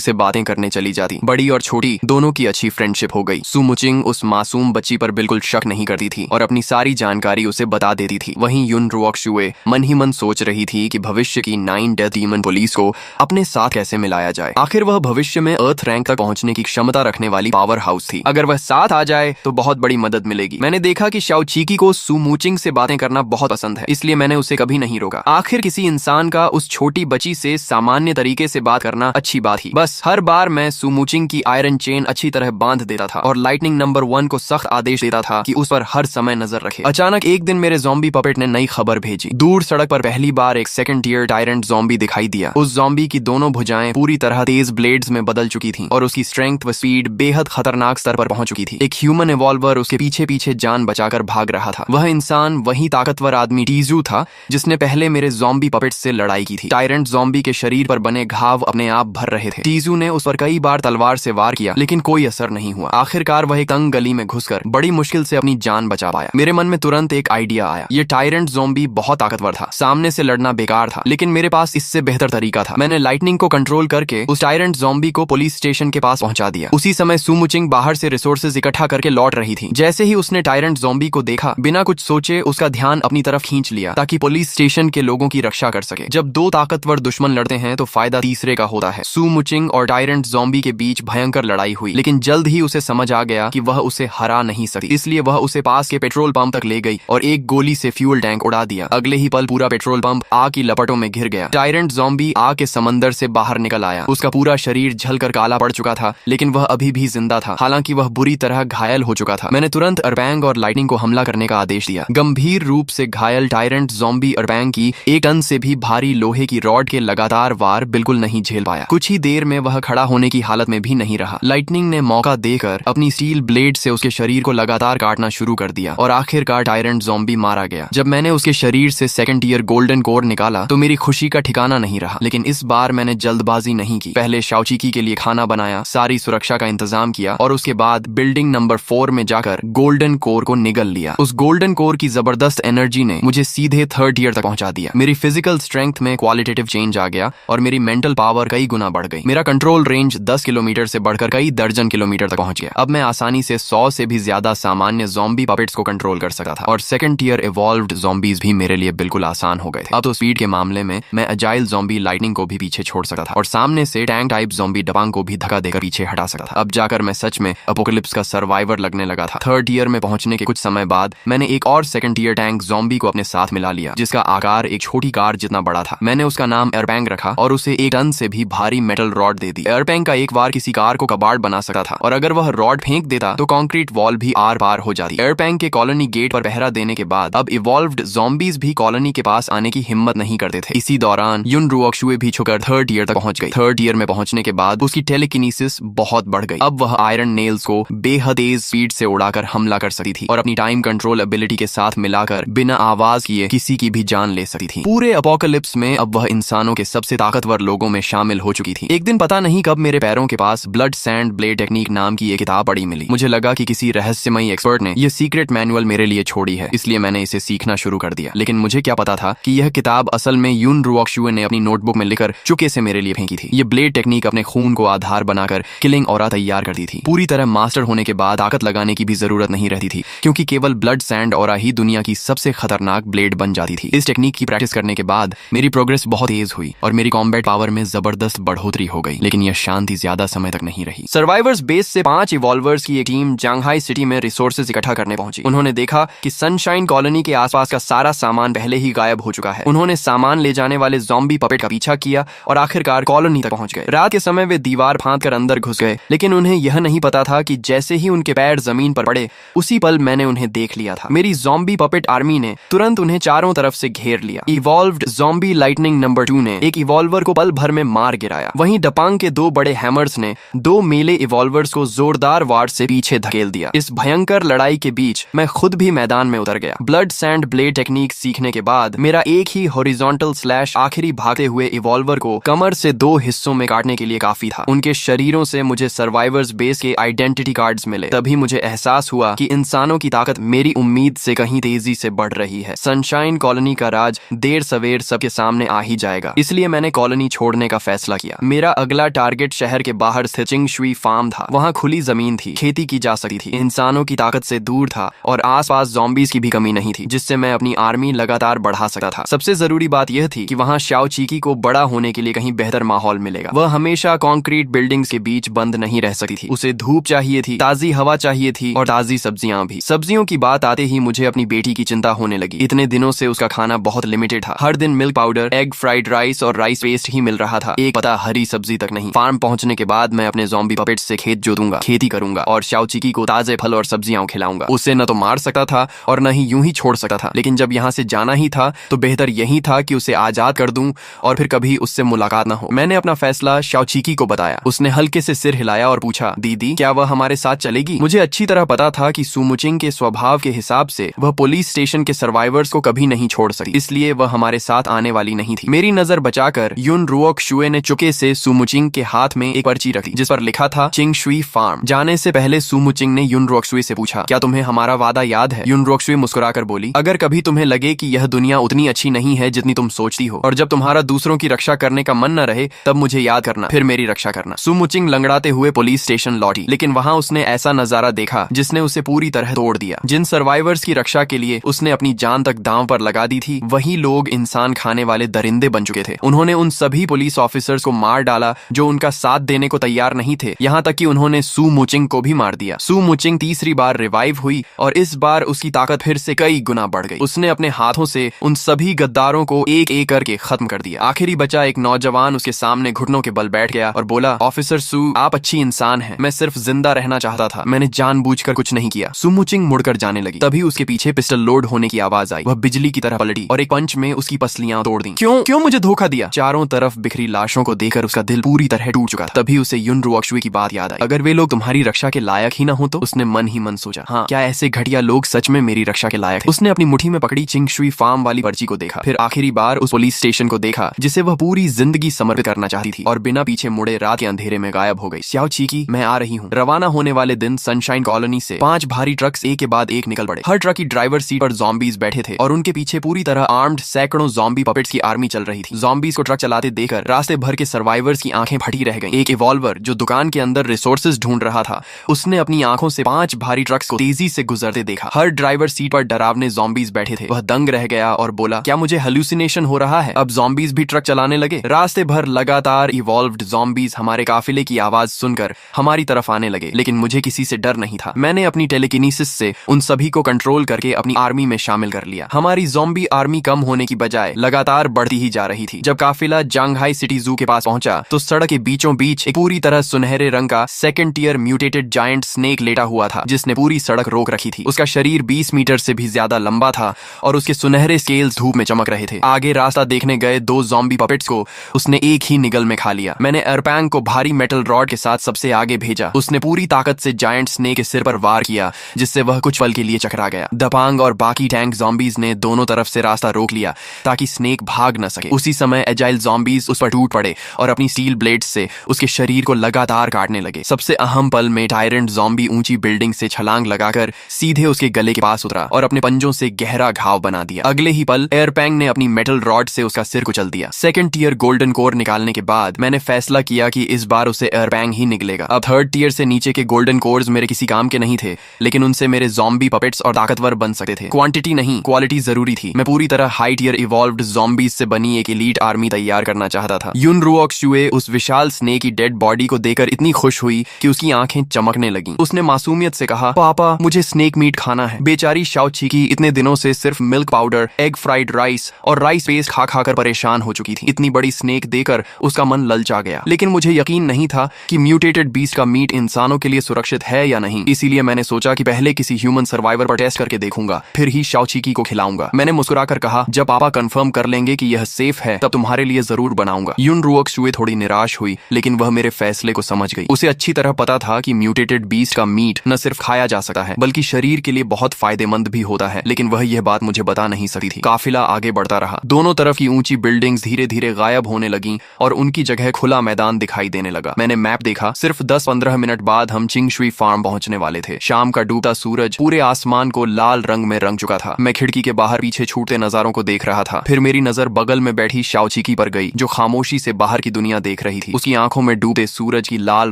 से बातें करने चली जाती। बड़ी और छोटी दोनों की अच्छी फ्रेंडशिप हो गई। सुमुचिंग उस मासूम बच्ची पर बिल्कुल शक नहीं करती थी और अपनी सारी जानकारी उसे बता देती थी। वहीं युन रुओक्शुए मन ही मन सोच रही थी कि भविष्य की 9 डेथ डीमन पुलिस को अपने साथ कैसे मिलाया जाए। आखिर वह भविष्य में अर्थ रैंक तक पहुंचने की क्षमता रखने वाली पावर हाउस थी। अगर वह साथ आ जाए तो बहुत बड़ी मदद मिलेगी। मैंने देखा कि शाओचीकी को सुमुचिंग से बातें करना बहुत पसंद है, इसलिए मैंने उसे कभी नहीं रोका। आखिर किसी इंसान का उस छोटी बच्ची से सामान्य तरीके से बात करना अच्छी बात ही। बस हर बार मैं सुमुचिंग की आयरन चेन अच्छी तरह बांध देता था और लाइटनिंग नंबर 1 को सख्त आदेश देता था कि उस पर हर समय नजर रखे। अचानक एक दिन मेरे ज़ॉम्बी पपेट ने नई खबर भेजी। दूर सड़क पर पहली बार एक सेकंड टियर टायरेंट ज़ॉम्बी दिखाई दिया। उस ज़ॉम्बी की दोनों भुजाएं पूरी तरह तेज ब्लेड्स में बदल चुकी थीं और उसकी स्ट्रेंथ व स्पीड बेहद खतरनाक स्तर पर पहुंच चुकी थी। एक ह्यूमन इवॉल्वर उसके पीछे पीछे जान बचाकर भाग रहा था। वह इंसान वही ताकतवर आदमी टीजू था जिसने पहले मेरे ज़ॉम्बी पपेट से लड़ाई की थी। टायरेंट ज़ॉम्बी के शरीर पर बने घाव अपने आप भर रहे थे। टीजू ने उस पर कई बार तलवार से वार किया लेकिन कोई असर नहीं हुआ। आखिरकार वह एक तंग गली में घुसकर बड़ी मुश्किल से अपनी जान बचा पाया। मेरे मन में तुरंत एक आइडिया आया। ये टायरेंट ज़ॉम्बी बहुत ताकतवर था, सामने से लड़ना बेकार था, लेकिन मेरे पास इससे बेहतर तरीका था। मैंने लाइटनिंग को कंट्रोल करके उस टायरेंट ज़ॉम्बी को पुलिस स्टेशन के पास पहुंचा दिया। उसी समय सुमुचिंग बाहर से रिसोर्सेज इकट्ठा करके लौट रही थी। जैसे ही उसने टायरेंट ज़ॉम्बी को देखा, बिना कुछ सोचे उसका ध्यान अपनी तरफ खींच लिया ताकि पुलिस स्टेशन के लोगों की रक्षा कर सके। जब दो ताकतवर दुश्मन लड़ते हैं तो फायदा तीसरे का होता है। सुमुचिंग और टायरेंट ज़ॉम्बी के बीच भयंकर लड़ाई हुई, लेकिन जल्द ही उसे समझ आ गया कि वह उसे हरा नहीं सकती। इसलिए वह उसे पास के पेट्रोल पंप तक ले गई और एक गोली से फ्यूल टैंक उड़ा दिया। अगले ही पल पूरा पेट्रोल पंप आग की लपटों में घिर गया। टायरेंट ज़ॉम्बी आग के समंदर से बाहर निकल आया। उसका पूरा शरीर झलकर काला पड़ चुका था, लेकिन वह अभी भी जिंदा था, हालांकि वह बुरी तरह घायल हो चुका था। मैंने तुरंत अरबैंग और लाइटनिंग को हमला करने का आदेश दिया। गंभीर रूप से घायल टायरेंट ज़ॉम्बी अरबैंग की 1 टन से भी भारी लोहे की रॉड के लगातार वार बिल्कुल नहीं झेल पाया। कुछ ही देर में वह खड़ा होने की हालत में भी नहीं रहा। लाइटनिंग ने मौका देकर अपनी स्टील ब्लेड से उसके शरीर को लगातार काटना शुरू कर दिया और आखिरकार टायरेंट ज़ॉम्बी मारा गया। जब मैंने उसके शरीर से सेकंड ईयर गोल्डन कोर निकाला तो मेरी खुशी का ठिकाना नहीं रहा, लेकिन इस बार मैंने जल्दबाजी नहीं की। पहले शाओचीकी के लिए खाना बनाया, सारी सुरक्षा का इंतजाम किया और उसके बाद बिल्डिंग नंबर 4 में जाकर गोल्डन कोर को निगल लिया। उस गोल्डन कोर की जबरदस्त एनर्जी ने मुझे सीधे 3rd ईयर तक पहुंचा दिया। मेरी फिजिकल स्ट्रेंथ में क्वालिटेटिव चेंज आ गया और मेरी मेंटल पावर कई गुना बढ़ गई। मेरा कंट्रोल रेंज 10 किलोमीटर से बढ़कर कई दर्जन किलोमीटर तक पहुंच गया। अब मैं आसानी से 100 से भी ज्यादा सामान्य ज़ॉम्बी पपेट्स को कंट्रोल कर सकता था और सेकंड ईयर इवॉल्व्ड ज़ॉम्बीज भी मेरे लिए बिल्कुल आसान हो गए थे। अब तो स्पीड के मामले में मैं अजाइल ज़ॉम्बी लाइटनिंग को भी पीछे छोड़ सकता था और सामने से टैंक टाइप ज़ॉम्बी डबांग को भी धक्का देकर पीछे हटा सकता था। अब जाकर मैं सच में अपोकलिप्स का सर्वाइवर लगने लगा था। 3rd ईयर में पहुंचने के कुछ समय बाद मैंने एक और सेकंड ईयर टैंक ज़ॉम्बी को अपने साथ मिला लिया, जिसका आकार एक छोटी कार जितना बड़ा था। मैंने उसका नाम एयरपैंग रखा और उसे 1 टन से भी भारी मेटल रॉड दे दी। एयरपैंग का एक बार किसी कार को कबाड़ बना सकता था और अगर वह रॉड फेंक देता तो कंक्रीट वॉल भी आर पार हो जाती। एयरपैंग के कॉलोनी गेट पर पहरा देने के बाद अब इवॉल्व्ड ज़ॉम्बीज भी कॉलोनी के पास आने की हिम्मत नहीं करते थे। इसी दौरान युन रुओक्शुए भी छुकर 3rd ईयर तक पहुंच गई। 3rd ईयर में पहुंचने के बाद उसकी टेलीकिनेसिस बहुत बढ़ गई। अब वह आयरन नेल्स को बेहद तेज स्पीड से उड़ाकर हमला कर सकती थी और अपनी टाइम कंट्रोल एबिलिटी के साथ मिलाकर बिना आवाज किए किसी की भी जान ले सकती थी। पूरे अपोकलिप्स में अब वह इंसानों के सबसे ताकतवर लोगों में शामिल हो चुकी थी। एक दिन पता नहीं कब मेरे पैरों के पास ब्लड सैंड ब्लेड टेक्निक नाम की एक किताब पड़ी मिली। मुझे लगा कि किसी रहस्यमयी एक्सपर्ट ने यह सीक्रेट मैनुअल मेरे लिए छोड़ी है, इसलिए मैंने इसे सीखना शुरू कर दिया। लेकिन मुझे क्या पता था कि यह किताब असल में युन रुओक्शुए ने अपनी नोटबुक में लिखकर चुपके से मेरे लिए फेंकी थी। ये ब्लेड टेक्निक अपने खून को आधार बनाकर किलिंग ऑरा तैयार करती थी। पूरी तरह मास्टर होने के बाद ताकत लगाने की भी जरूरत नहीं रहती थी, क्योंकि केवल ब्लड सैंड ऑरा ही दुनिया की सबसे खतरनाक ब्लेड बन जाती थी। इस टेक्निक की प्रैक्टिस करने के बाद मेरी प्रोग्रेस बहुत तेज हुई और मेरी कॉम्बैट पावर में जबरदस्त बढ़ोतरी हो गई, लेकिन यह शांति ज्यादा समय तक नहीं रही। सर्वाइवर्स बेस से 5 इवॉल्वर्स की एक टीम जांघाई सिटी में रिसोर्सेज इकट्ठा करने पहुंची। उन्होंने देखा कि सनशाइन कॉलोनी के आसपास का सारा सामान पहले ही गायब हो चुका है। उन्होंने सामान ले जाने वाले ज़ॉम्बी पपेट का पीछा किया और आखिरकार कॉलोनी तक पहुंच गए। रात के समय वे दीवार फांदकर अंदर घुस गए, लेकिन उन्हें यह नहीं पता था कि जैसे ही उनके पैर जमीन पर पड़े उसी पल मैंने उन्हें देख लिया था। मेरी ज़ॉम्बी पपेट आर्मी ने तुरंत उन्हें चारों तरफ से घेर लिया। इवॉल्व्ड ज़ॉम्बी लाइटनिंग नंबर 2 ने एक इवॉल्वर को पल भर में मार गिराया। वहीं डपांग के 2 बड़े हैमर्स ने 2 मेले इवॉल्वर्स को जोरदार वार से पीछे धकेल दिया। इस भयंकर लड़ाई के बीच मैं खुद भी मैदान में उतर गया। ब्लड सैंड ब्लेड टेक्निक सीखने के बाद मेरा एक ही हॉरिजॉन्टल स्लैश आखिरी भागते हुए इवॉल्वर को कमर से 2 हिस्सों में काटने के लिए काफी था। उनके शरीरों से मुझे सर्वाइवर्स बेस के आइडेंटिटी कार्ड्स मिले। मिले। तभी मुझे एहसास हुआ कि इंसानों की ताकत मेरी उम्मीद से कहीं तेजी से बढ़ रही है। सनशाइन कॉलोनी का राज देर सवेर सबके सामने आ ही जाएगा, इसलिए मैंने कॉलोनी छोड़ने का फैसला किया। मेरा अगला टारगेट शहर के बाहर स्थित चिंगशुई फार्म था। वहाँ खुली जमीन थी, खेती की जा सकती थी, इंसानों की ताकत से दूर था और आसपास ज़ॉम्बीज की भी कमी नहीं थी, जिससे मैं अपनी आर्मी लगातार बढ़ा सकता था। सबसे जरूरी बात यह थी कि वहाँ शाओ चीकी को बड़ा होने के लिए कहीं बेहतर माहौल मिलेगा। वह हमेशा कंक्रीट बिल्डिंग्स के बीच बंद नहीं रह सकती थी। उसे धूप चाहिए थी, ताजी हवा चाहिए थी और ताजी सब्जियां भी। सब्जियों की बात आते ही मुझे अपनी बेटी की चिंता होने लगी। इतने दिनों से उसका खाना बहुत लिमिटेड था। हर दिन milk powder, egg fried rice और राइस पेस्ट ही मिल रहा था, एक पता हरी सब्जी तक नहीं। फार्म पहुंचने के बाद मैं अपने ज़ॉम्बी पपेट्स से खेत जोतूंगा, खेती करूंगा और शाओ चीकी को ताजे फल और सब्जियां खिलाऊंगा। उसे न तो मार सकता था और न ही यूं ही छोड़ सकता था, लेकिन जब यहाँ से जाना ही था तो बेहतर यही था कि उसे आजाद कर दूं और फिर कभी उससे मुलाकात न हो। मैंने अपना फैसला शाओ चीकी को बताया। उसने हल्के से सिर हिलाया और पूछा, दीदी क्या वह हमारे साथ चलेगी? मुझे अच्छी तरह पता था कि सुमुचिंग के स्वभाव के हिसाब से वह पुलिस स्टेशन के सर्वाइवर्स को कभी नहीं छोड़ सकती, इसलिए वह हमारे साथ आने वाली नहीं थी। मेरी नजर बचाकर युन रुओक शुए ने चुपके से सुमुचिंग के हाथ में एक पर्ची रखी जिस पर लिखा था चिंगशुई फार्म। जाने से पहले सुमुचिंग ने युन रुओक शुए से पूछा, क्या तुम्हें हमारा वादा याद है? युन रुओक शुए मुस्कुराकर बोली, अगर कभी तुम्हें लगे कि यह दुनिया उतनी अच्छी नहीं है जितनी तुम सोचती हो और जब तुम्हारा दूसरों की रक्षा करने का मन न रहे तब मुझे याद करना, फिर मेरी रक्षा करना। सुमुचिंग लंगड़ाते हुए पुलिस स्टेशन लौटी, लेकिन वहां उसने ऐसा नजारा देखा जिसने उसे पूरी तरह तोड़ दिया। जिन सर्वाइवर्स की रक्षा के लिए उसने अपनी जान तक दांव पर लगा दी थी, वही लोग इंसान खाने वाले दरिंदे बन चुके थे। उन्होंने उन सभी पुलिस ऑफिसर्स को मार डाला जो उनका साथ देने को तैयार नहीं थे, यहाँ तक कि उन्होंने सू मुचिंग को भी मार दिया। सू मुचिंग तीसरी बार रिवाइव हुई और इस बार उसकी ताकत फिर से कई गुना बढ़ गई। उसने अपने हाथों से उन सभी गद्दारों को एक एक करके खत्म कर दिया। आखिरी बचा एक नौजवान उसके सामने घुटनों के बल बैठ गया और बोला, ऑफिसर सू, आप अच्छी इंसान हैं, मैं सिर्फ जिंदा रहना चाहता था, मैंने जानबूझकर कुछ नहीं किया। सू मुचिंग मुड़कर जाने लगी, तभी उसके पीछे पिस्टल लोड होने की आवाज आई। वह बिजली की तरह पलटी और एक पंच में उसकी पसलियां तोड़ दी। क्यों क्यों मुझे धोखा दिया? चारों तरफ बिखरी लाशों को देखकर उसका दिल पूरी तरह टूट चुका था। तभी उसे युन रुओक शुए की बात याद आई, अगर वे लोग तुम्हारी रक्षा के लायक ही ना हो तो? उसने मन ही मन सोचा, हाँ, क्या ऐसे घटिया लोग सच में मेरी रक्षा के लायक थे? उसने अपनी मुट्ठी में पकड़ी चिंगशुई फार्म वाली पर्ची को देखा, फिर आखिरी बार उस पुलिस स्टेशन को देखा जिसे वह पूरी जिंदगी समर्पित करना चाहती थी, और बिना पीछे मुड़े रात के अंधेरे में गायब हो गई। शाओ चीकी, मैं आ रही हूँ। रवाना होने वाले दिन सनशाइन कॉलोनी से 5 भारी ट्रक्स एक के बाद एक निकल पड़े। हर ट्रक की ड्राइवर सीट पर ज़ॉम्बीज बैठे थे और उनके पीछे पूरी तरह आर्म्ड सैकड़ों ज़ॉम्बी पपेट्स की आर्मी चल रही थी। ज़ॉम्बीज को ट्रक चलाते देखकर रास्ते भर के सर्वाइवर्स की आंखें फटी रह गईं। एक इवॉल्वर जो दुकान के अंदर रिसोर्सेज ढूंढ रहा था, उसने अपनी आंखों से 5 भारी ट्रक्स को तेजी से गुजरते देखा। हर ड्राइवर सीट पर डरावने ज़ॉम्बीज बैठे थे। वह दंग रह गया और बोला, क्या मुझे हेलुसिनेशन हो रहा है? अब ज़ॉम्बीज भी ट्रक चलाने लगे। रास्ते भर लगातार इवॉल्व्ड ज़ॉम्बीज हमारे काफिले की आवाज सुनकर हमारी तरफ आने लगे, लेकिन मुझे किसी से डर नहीं था। मैंने अपनी टेलीकिनेसिस से उन सभी को कंट्रोल करके अपनी आर्मी में शामिल कर लिया। हमारी ज़ॉम्बी आर्मी कम होने की बजाय लगातार बढ़ती ही जा रही थी। जब काफिला जांघाई सिटी जू के पास पहुंचा तो सड़क के बीचों बीच एक पूरी तरह सुनहरे रंग का second tier mutated giant snake लेटा हुआ था, जिसने पूरी सड़क रोक रखी थी। उसका शरीर 20 मीटर से भी ज्यादा लंबा था और उसके सुनहरे स्केल्स धूप में चमक रहे थे। आगे रास्ता देखने गए 2 ज़ॉम्बी पपेट्स को उसने एक ही निगल में खा लिया। मैंने एरपैंग को भारी मेटल रॉड के साथ सबसे आगे भेजा। उसने पूरी ताकत से जायंट स्नेक के सिर पर वार किया, जिससे वह कुछ पल के लिए चकरा गया। दपांग और बाकी टैंक ज़ॉम्बीज ने दोनों तरफ से रास्ता रोक लिया ताकि स्नेक भाग न सके। उसी समय एजाइल ज़ॉम्बीज उस पर टूट पड़े और अपनी स्टील ब्लेड्स से उसके शरीर को लगातार काटने लगे। सबसे अहम पल में टायरेंट ज़ॉम्बी ऊंची बिल्डिंग से छलांग लगाकर सीधे उसके गले के पास उतरा और अपने पंजों से गहरा घाव बना दिया। अगले ही पल एयरपैंग ने अपनी मेटल रॉड से उसका सिर कुचल दिया। सेकंड टियर गोल्डन कोर निकालने के बाद मैंने फैसला किया कि इस बार उसे एयरपैंग ही निकलेगा। अब थर्ड टियर से नीचे के गोल्डन कोर्स मेरे किसी काम के नहीं थे, लेकिन उनसे मेरे ज़ॉम्बी पपेट्स और ताकतवर बन सकते थे। क्वांटिटी नहीं, क्वालिटी जरूरी थी। मैं पूरी तरह हाई टियर इवॉल्व्ड ज़ॉम्बीज से बनी एक एलीट आर्मी तैयार करना चाहता था। युन रुओक शुए उस विशाल स्नेक की डेड बॉडी को देखकर इतनी खुश हुई कि उसकी आंखें चमकने लगीं। उसने मासूमियत से कहा, पापा मुझे स्नेक मीट खाना है। बेचारी शाओ चीकी इतने दिनों से सिर्फ milk powder, egg fried rice और राइस पेस्ट खा खाकर परेशान हो चुकी थी। इतनी बड़ी स्नेक देकर उसका मन ललचा गया, लेकिन मुझे यकीन नहीं था कि म्यूटेटेड बीस्ट का मीट इंसानों के लिए सुरक्षित है या नहीं। इसीलिए मैंने सोचा कि पहले किसी ह्यूमन सर्वाइवर पर टेस्ट करके देखूंगा, फिर ही शाओ चीकी को खिलाऊंगा। मैंने मुस्कुराकर कहा, जब पापा कंफर्म कर लेंगे कि यह सेफ है तब तुम्हारे लिए जरूर बनाऊंगा। युन रुओक शुए थोड़ी निराश हुई, लेकिन वह मेरे फैसले को समझ गई। उसे अच्छी तरह पता था कि म्यूटेटेड बीस्ट का मीट न सिर्फ खाया जा सकता है बल्कि शरीर के लिए बहुत फायदेमंद भी होता है, लेकिन वह यह बात मुझे बता नहीं सकती थी। काफिला आगे बढ़ता रहा। दोनों तरफ की ऊंची बिल्डिंग्स धीरे धीरे गायब होने लगी और उनकी जगह खुला मैदान दिखाई देने लगा। मैंने मैप देखा, सिर्फ 10-15 मिनट बाद हम चिंगशुई शुई फार्म पहुंचने वाले थे। शाम का डूबता सूरज पूरे आसमान को लाल रंग में रंग चुका था। मैं खिड़की के बाहर पीछे छूटते नजारों को देख रहा था। फिर मेरी नजर बगल में बैठी शाओचिकी पर गई, जो खामोशी से बाहर की दुनिया देख रही थी। उसकी आंखों में डूबते सूरज की लाल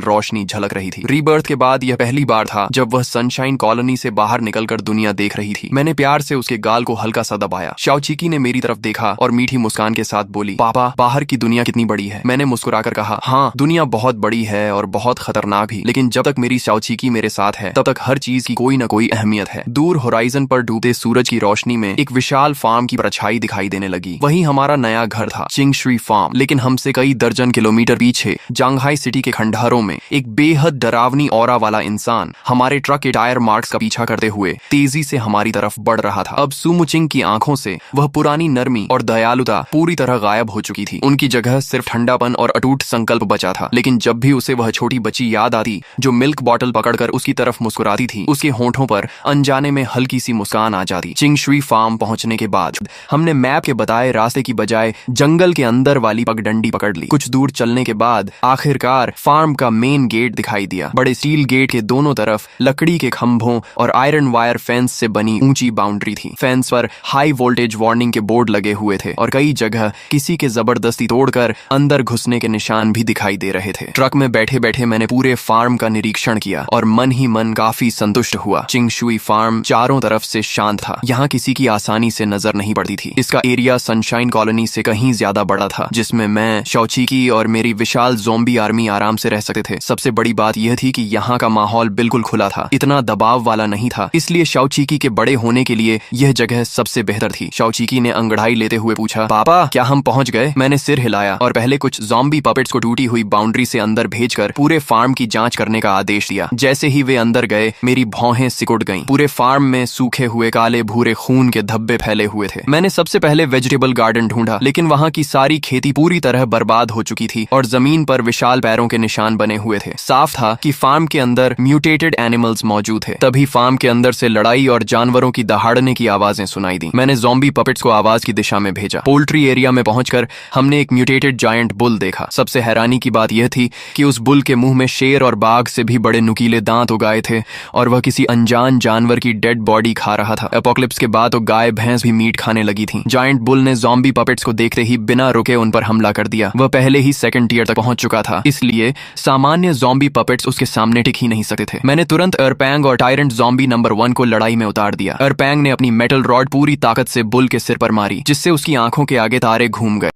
रोशनी झलक रही थी। रीबर्थ के बाद यह पहली बार था जब वह सनशाइन कॉलोनी से बाहर निकलकर दुनिया देख रही थी। मैंने प्यार से उसके गाल को हल्का सा दबाया। शाओचिकी ने मेरी तरफ देखा और मीठी मुस्कान के साथ बोली, पापा, बाहर की दुनिया कितनी बड़ी है। मैंने मुस्कुराकर कहा, हाँ, दुनिया बहुत बड़ी है और बहुत खतरनाक भी, लेकिन जब तक मेरी शाओचिकी मेरे साथ है तब तक हर चीज की कोई न कोई अहमियत है। दूर होराइजन पर डूबते सूरज की रोशनी में एक विशाल फार्म की परछाई दिखाई देने लगी। वही हमारा नया घर था, चिंगशुई फार्म। लेकिन हमसे कई दर्जन किलोमीटर पीछे जांघाई सिटी के खंडहरों में एक बेहद डरावनी ऑरा वाला इंसान हमारे ट्रक के टायर मार्क्स का पीछा करते हुए तेजी से हमारी तरफ बढ़ रहा था। अब सुमुचिंग की आंखों से वह पुरानी नरमी और दयालुता पूरी तरह गायब हो चुकी थी। उनकी जगह सिर्फ ठंडापन और अटूट संकल्प बचा था। लेकिन जब भी उसे वह छोटी बच्ची याद आती जो मिल्क बॉटल पकड़कर उसकी तरफ मुस्कुराती थी, उसके होंठों पर अनजाने में हल्की सी मुस्कान आ जाती। चिंगशुई फार्म पहुंचने के बाद हमने मैप के बताए रास्ते की बजाय जंगल के अंदर वाली पगडंडी पकड़ ली। कुछ दूर चलने के बाद आखिरकार फार्म का मेन गेट दिखाई दिया। बड़े स्टील गेट के दोनों तरफ लकड़ी के खंभों और आयरन वायर फेंस से बनी ऊंची बाउंड्री थी। फेंस पर हाई वोल्टेज वार्निंग के बोर्ड लगे हुए थे और कई जगह किसी के जबरदस्ती तोड़कर अंदर घुसने के निशान भी दिखाई दे रहे थे। ट्रक में बैठे बैठे मैंने पूरे फार्म का निरीक्षण किया और मन ही मन काफी संतुष्ट हुआ। चिंगशुई फार्म चारों तरफ से शांत था। यहाँ किसी की आसानी से नजर नहीं पड़ती थी। इसका एरिया सनशाइन कॉलोनी से कहीं ज्यादा बड़ा था, जिसमें मैं, शाओचिकी और मेरी विशाल ज़ॉम्बी आर्मी आराम से रह सकते थे। सबसे बड़ी बात यह थी कि यहाँ का माहौल बिल्कुल खुला था, इतना दबाव वाला नहीं था। इसलिए शाओचिकी के बड़े होने के लिए यह जगह सबसे बेहतर थी। शाओचिकी ने अंगड़ाई लेते हुए पूछा, पापा, क्या हम पहुंच गए? मैंने सिर हिलाया और पहले कुछ ज़ॉम्बी पपेट्स को टूटी हुई बाउंड्री से अंदर भेजकर पूरे फार्म की जांच करने का आदेश दिया। जैसे ही वे अंदर गए, मेरी भौहें सिकुड़ गईं। पूरे फार्म में सूखे हुए काले भूरे खून के धब्बे फैले हुए थे। मैंने सबसे पहले वेजिटेबल गार्डन ढूंढा, लेकिन वहाँ की सारी खेती पूरी तरह बर्बाद हो चुकी थी और जमीन पर विशाल पैरों के निशान बने हुए थे। साफ था कि फार्म के अंदर म्यूटेटेड एनिमल्स मौजूद थे। तभी फार्म के अंदर से लड़ाई और जानवरों की दहाड़ने की आवाजें सुनाई दी। मैंने ज़ॉम्बी पपेट्स को आवाज की दिशा में भेजा। पोल्ट्री एरिया में पहुंचकर हमने एक म्यूटेटेड जायंट बुल देखा। सबसे हैरानी की बात यह थी कि उस बुल के मुंह में शेर और बाघ से भी बड़े नुकीले दांत उगाए थे और वह किसी अनजान जानवर की डेड बॉडी खा रहा था। एपोक्लिप्स के बाद तो गाय भैंस भी मीट खाने लगी थी। जायंट बुल ने ज़ॉम्बी पपेट्स को देखते ही बिना रुके उन पर हमला कर दिया। वह पहले ही सेकंड टियर तक पहुंच चुका था, इसलिए सामान्य ज़ॉम्बी पपेट्स उसके सामने टिक ही नहीं सकते थे। मैंने तुरंत अरपैंग और टायरेंट ज़ॉम्बी नंबर 1 को लड़ाई में उतार दिया। अरपैंग ने अपनी मेटल रॉड पूरी ताकत से बुल के सिर पर मारी, जिससे उसकी आंखों के आगे तारे घूम गए।